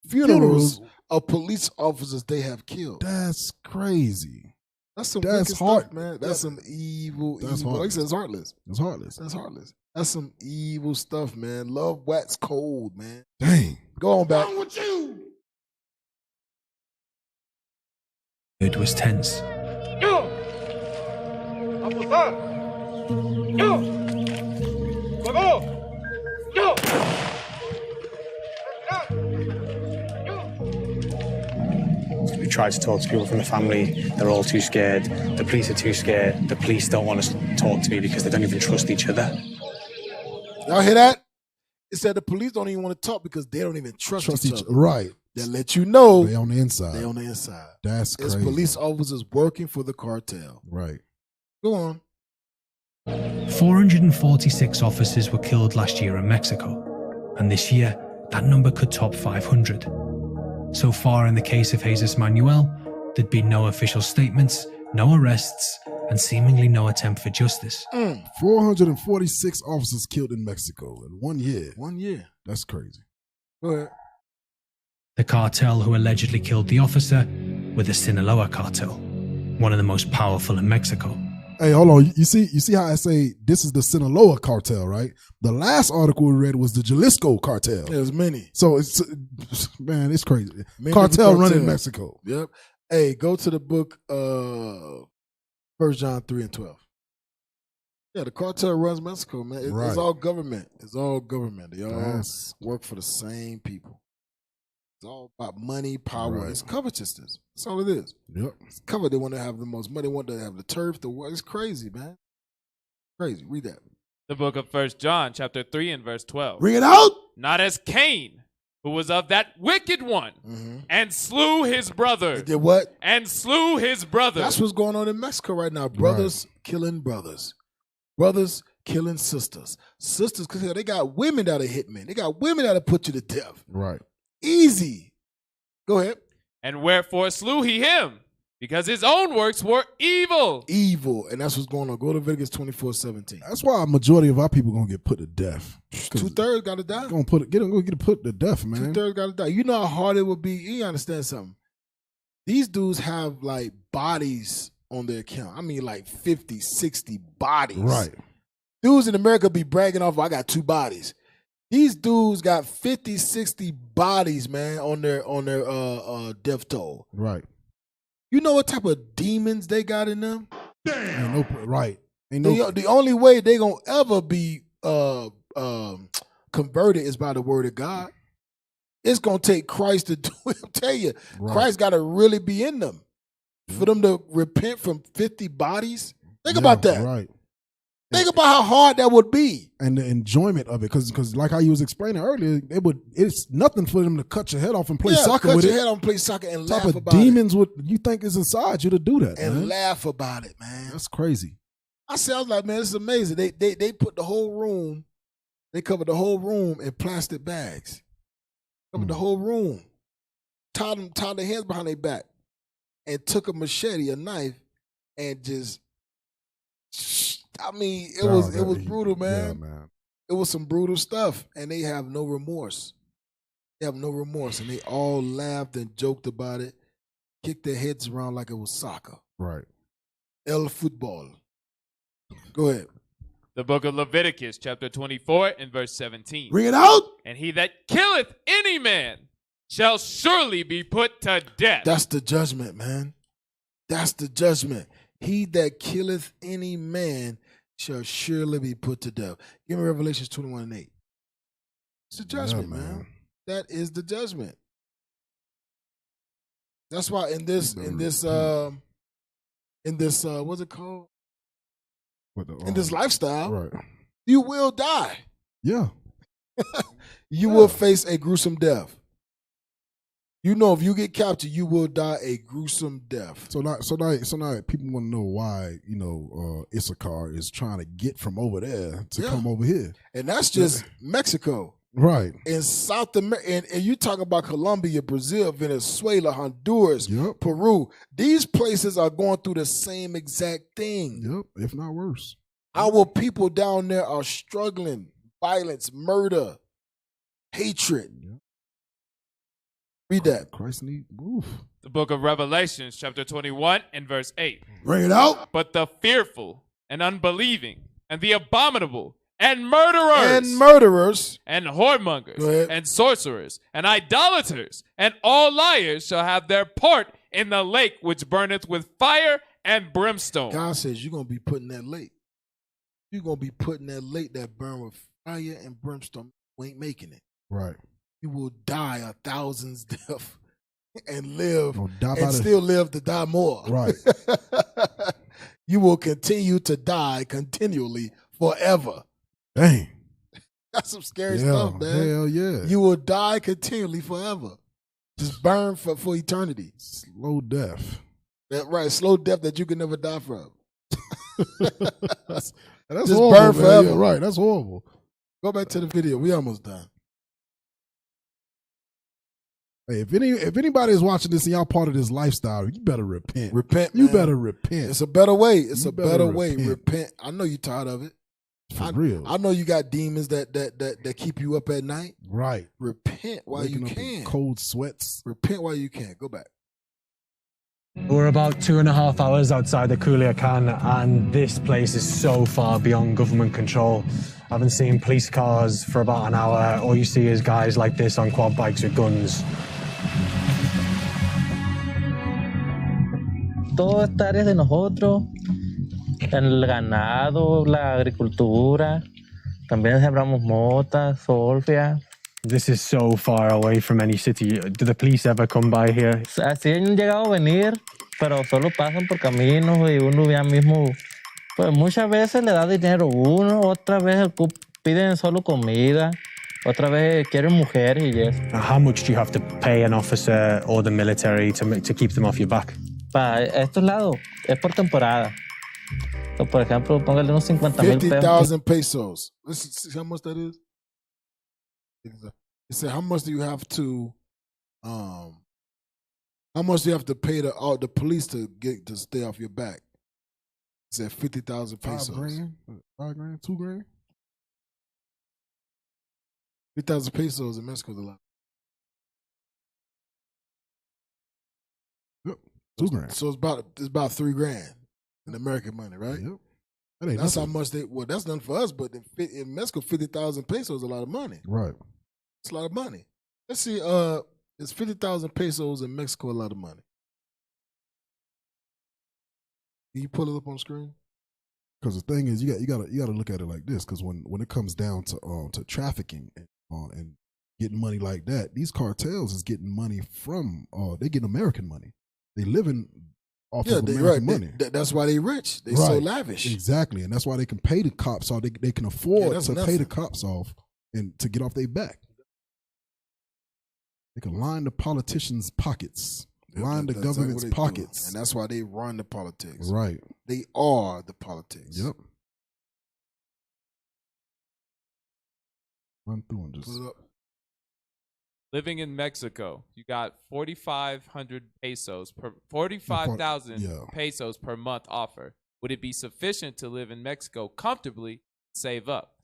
funerals of police officers they have killed. That's crazy. That's some wicked stuff, man. That's some evil. That's evil. Like I said, heartless. it's heartless. It's heartless. That's heartless. That's some evil stuff, man. Love wax cold, man. Dang. Go on back. What's wrong with you? It was tense. Yo! Apuntar! Yo! Fuego! Yo! We tried to talk to people from the family. They're all too scared. The police are too scared. The police don't want to talk to me because they don't even trust each other. Y'all hear that? It said the police don't even want to talk because they don't even trust each other. Right. That let you know they on the inside. They on the inside. That's It's crazy. police officers working for the cartel. Right. Go on. 446 officers were killed last year in Mexico, and this year that number could top 500. So far in the case of Jesus Manuel, there'd been no official statements, no arrests, and seemingly no attempt for justice. 446 officers killed in Mexico in 1 year. 1 year. That's crazy. Go ahead. The cartel who allegedly killed the officer were the Sinaloa cartel, one of the most powerful in Mexico. Hey, hold on. You see how I say this is the Sinaloa cartel, right? The last article we read was the Jalisco cartel. There's many. So it's, man, it's crazy. Many Cartel different running cartels. Mexico. Yep. Hey, go to the book 1 John 3 and 12. Yeah, the cartel runs Mexico, man. It's all government. It's all government. They all work for the same people. It's all about money, power. Right. It's covetousness. That's all it is. Yep. It's covered. They want to have the most money. They want to have the turf. It's crazy, man. Crazy. Read that. The book of 1 John, chapter 3 and verse 12. Read it out. Not as Cain, who was of that wicked one, and slew his brother. Did what? And slew his brother. That's what's going on in Mexico right now. Brothers killing brothers. Brothers killing sisters. Sisters, because they got women that are hitmen. They got women that will put you to death. Right. Easy. Go ahead. And wherefore slew he him? Because his own works were evil. Evil. And that's what's going on. Go to Leviticus 24:17. That's why a majority of our people gonna get put to death. 2/3 got to die. Gonna get put to death, man. 2/3 got to die. You know how hard it would be. You understand something? These dudes have like bodies on their account. I mean, like 50, 60 bodies. Right. Dudes in America be bragging off, I got 2 bodies. These dudes got 50, 60 bodies, man, on their death toll. Right. You know what type of demons they got in them? Ain't no, right. Ain't no, The only way they gonna ever be converted is by the word of God. It's gonna take Christ to do it. I'll tell you, Christ gotta really be in them for them to repent from 50 bodies. Think about that. Right. Think about how hard that would be. And the enjoyment of it, because like how you was explaining earlier, it's nothing for them to cut your head off and play soccer with cut it. your head off and play soccer and laugh Type of about it. demons would you think is inside you to do that, And man? laugh about it, man. That's crazy. I was like, man, this is amazing. They put the whole room, they covered the whole room in plastic bags. Covered the whole room. Tied their hands behind their back. And took a machete, a knife, and just, I mean, it was brutal, man. Yeah, man. It was some brutal stuff, and they have no remorse. They have no remorse, and they all laughed and joked about it, kicked their heads around like it was soccer. Right. El football. Go ahead. The book of Leviticus, chapter 24 and verse 17. Bring it out. And he that killeth any man shall surely be put to death. That's the judgment, man. That's the judgment. He that killeth any man shall surely be put to death. Give me Revelations 21 and 8. It's the judgment, man. That is the judgment. That's why in this what's it called? In this lifestyle, right, you will die. Yeah. You will face a gruesome death. You know, if you get captured, you will die a gruesome death. So now people want to know why, Issachar is trying to get from over there to come over here. And that's just Mexico. Right. In South America, and you talk about Colombia, Brazil, Venezuela, Honduras, Peru. These places are going through the same exact thing. Yep, if not worse. Our people down there are struggling. Violence, murder, hatred. Yep. Read that. Christ need. The book of Revelations, chapter 21 and verse 8. Bring it out. But the fearful and unbelieving and the abominable and murderers and whoremongers and sorcerers and idolaters and all liars shall have their part in the lake which burneth with fire and brimstone. God says you're going to be put in that lake. You're going to be put in that lake that burn with fire and brimstone. We ain't making it. Right. You will die a thousand's death and live and still live to die more. Right. You will continue to die continually forever. Dang. That's some scary stuff, man. Hell yeah. You will die continually forever. Just burn for eternity. Slow death. Right, slow death that you can never die from. That's just horrible, burn forever. Yeah, right, that's horrible. Go back to the video. We almost done. Hey, if anybody is watching this and y'all part of this lifestyle, you better repent. Repent, You man. better repent. It's a better way. It's You a better better way. repent. Repent. I know you're tired of it. For real. I know you got demons that keep you up at night. Right. Repent while Waking you up in can. cold sweats. Repent while you can. Go back. We're about 2.5 hours outside the Culiacan, and this place is so far beyond government control. I haven't seen police cars for about an hour. All you see is guys like this on quad bikes with guns. Todo esta área es de nosotros, el ganado, la agricultura, también sembramos mota, solfia. This is so far away from any city. Do the police ever come by here? Así han llegado a venir, pero solo pasan por caminos y uno ya mismo, pues muchas veces le da dinero uno, otra vez piden solo comida, otra vez quieren mujeres y eso. How much do you have to pay an officer or the military to keep them off your back? Para estos lados es por temporada. So, por ejemplo, póngale unos 50,000 pesos. 50,000 pesos. Let's see how much that is. It said, how much do you have to pay the police to stay off your back? It said 50,000 pesos. $5 grand, $2 grand. 50,000 pesos in Mexico is a lot. Yep, $2 grand. So it's about $3 grand in American money, right? Yep. That's how much that's nothing for us, but in Mexico, 50,000 pesos is a lot of money. Right. It's a lot of money. Let's see, is 50,000 pesos in Mexico a lot of money? Can you pull it up on the screen? Because the thing is, you got to look at it like this. Because when it comes down to trafficking and getting money like that, these cartels is getting money from they getting American money. They living off of American money. That's why they rich. They so lavish. Exactly, and that's why they can pay the cops off. They can afford to nothing. pay the cops off and to get off their back. They can line the politicians' pockets, line the government's pockets, and that's why they run the politics. Right. They are the politics. Yep. Run through and just put it up. living in Mexico, you got 4,500 pesos per 45,000 pesos per month offer. Would it be sufficient to live in Mexico comfortably, save up?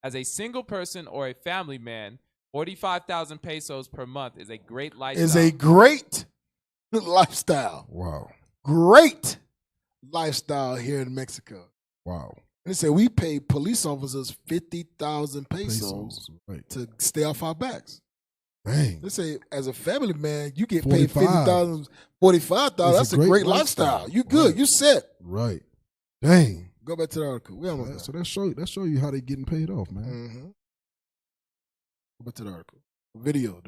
As a single person or a family man, 45,000 pesos per month is a great lifestyle. Is a great lifestyle. Wow. Great lifestyle here in Mexico. Wow. And they say we pay police officers 50,000 pesos right. to stay off our backs. Dang. They say as a family man, you get paid 50,000, 45,000. That's a great lifestyle. You good. Right. You set. Right. Dang. Go back to the article. We almost So that show you how they getting paid off, man. Mm-hmm. Go back to the article. The video.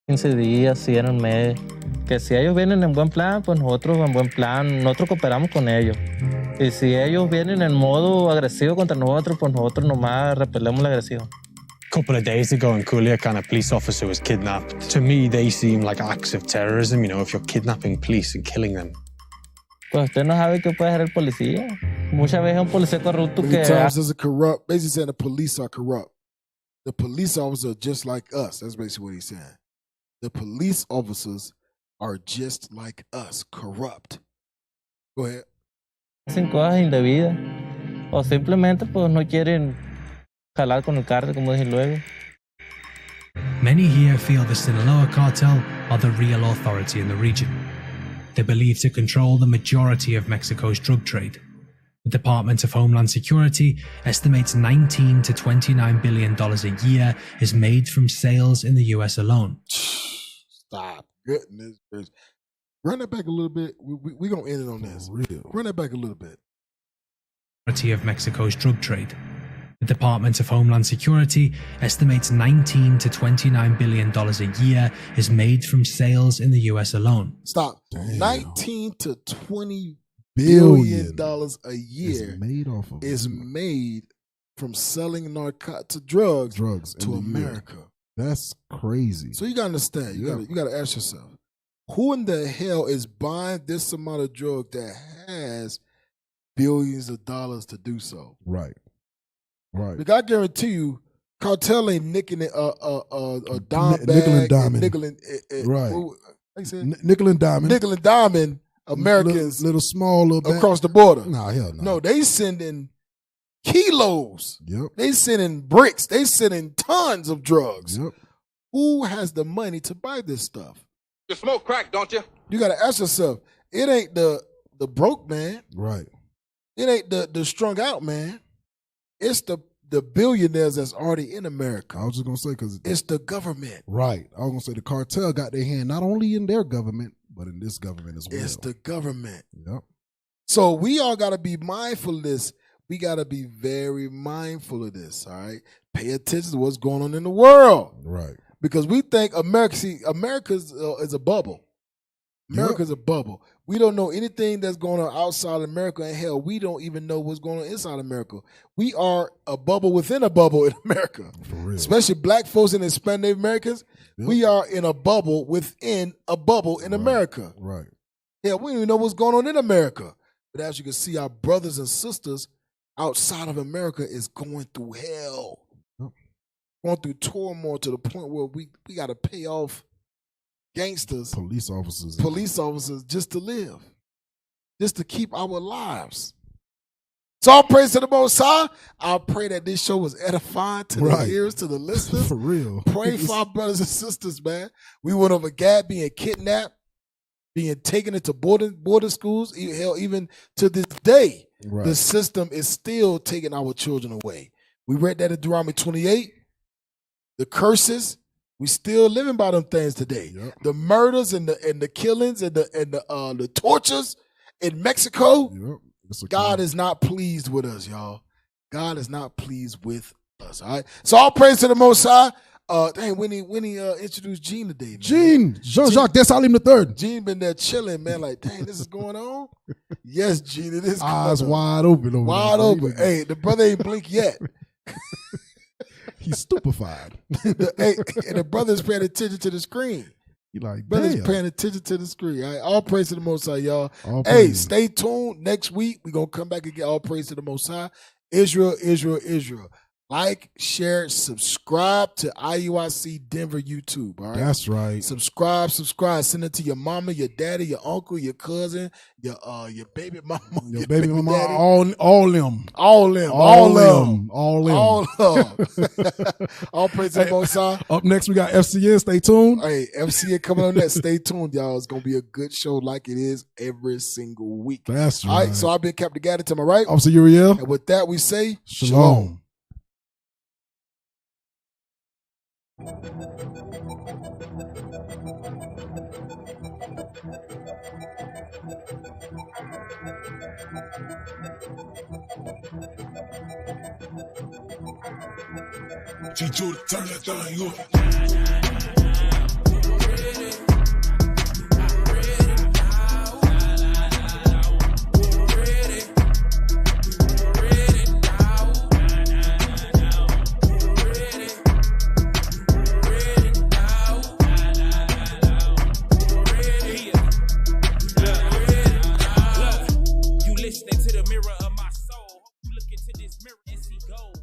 15 días, si en un mes. Que si ellos vienen en buen plan, pues nosotros en buen plan, nosotros cooperamos con ellos. Y si ellos vienen en modo agresivo contra nosotros, pues nosotros nomás repelemos la agresión. A couple of days ago in Culiacan, a police officer was kidnapped. To me, they seem like acts of terrorism, you know, if you're kidnapping police and killing them. Pues usted no sabe qué puede hacer el policía. Muchas veces un policía corrupto que... Basically saying the police are corrupt. The police officers are just like us. That's basically what he's saying. The police officers are just like us, corrupt. Go ahead. Hacen cosas indebidas. O simplemente pues no quieren jalar con el cártel, como dije luego. Many here feel the Sinaloa cartel are the real authority in the region. They're believed to control the majority of Mexico's drug trade. The Department of Homeland Security estimates $19 to $29 billion a year is made from sales in the U.S. alone. Stop. Goodness gracious. Run that back a little bit. We're going to end it on this. Run that back a little bit. Of Mexico's drug trade. The Department of Homeland Security estimates $19 to $29 billion a year is made from sales in the U.S. alone. Stop. Damn. 19 to 20 billion dollars a year is made from selling drugs to America. That's crazy. So you gotta understand. You gotta ask yourself, who in the hell is buying this amount of drug that has billions of dollars to do so? Right. Right. Because I guarantee you, cartel ain't nicking a dime bag. Nickel and diamond. Nickel and diamond. Nickel and diamond Americans little small across the border. Nah, hell no. No, they sending kilos. Yep. They sending bricks. They sending tons of drugs. Yep. Who has the money to buy this stuff? You smoke crack, don't you? You got to ask yourself. It ain't the broke man. Right. It ain't the strung out man. It's the billionaires that's already in America. I was just going to say because it's the government. Right. I was going to say the cartel got their hand not only in their government, but in this government as well. It's the government. Yep. So we all got to be mindful of this. We got to be very mindful of this, all right? Pay attention to what's going on in the world. Right. Because we think America's is a bubble. America's a bubble. We don't know anything that's going on outside America, and hell, we don't even know what's going on inside America. We are a bubble within a bubble in America. For real. Especially black folks and Hispanic Americans. Yep. We are in a bubble within a bubble in America. Right. Yeah, we don't even know what's going on in America. But as you can see, our brothers and sisters outside of America is going through hell. Yep. Going through turmoil to the point where we got to pay off gangsters, police officers just to live, just to keep our lives. So all praise to the Most High. I pray that this show was edifying to the ears, to the listeners. For real. Pray for our brothers and sisters, man. We went over Gad being kidnapped, being taken into boarding schools. Hell, even to this day, the system is still taking our children away. We read that in Deuteronomy 28. The curses. We still living by them things today. Yep. The murders and the killings and the tortures in Mexico. Yep. God is not pleased with us, y'all. God is not pleased with us. All right. So all praise to the Most High. Dang, when he introduced Gene today, man. Gene, Jean-Jacques Dessalines III. Gene been there chilling, man. Like, dang, this is going on. Yes, Gene, it is. Eyes wide open. Wide open. Hey, the brother ain't blink yet. He's stupefied. And the brother's paying attention to the screen. He like, brother's paying attention to the screen. All right? All praise to the Most High, y'all. Hey, stay tuned. Next week, we're going to come back and get all praise to the Most High. Israel, Israel, Israel. Like, share, subscribe to IUIC Denver YouTube. All right. That's right. Subscribe. Send it to your mama, your daddy, your uncle, your cousin, your baby mama, Your baby mama, daddy. all them. All them. All praise to the Most High. Up next, we got FCN. Stay tuned. Hey, FCN coming on next. Stay tuned, y'all. It's gonna be a good show, like it is every single week. That's All right. right. So I've been Captain Gaddy to my right. Officer Uriel. And with that, we say Shalom. She told turn that thing up.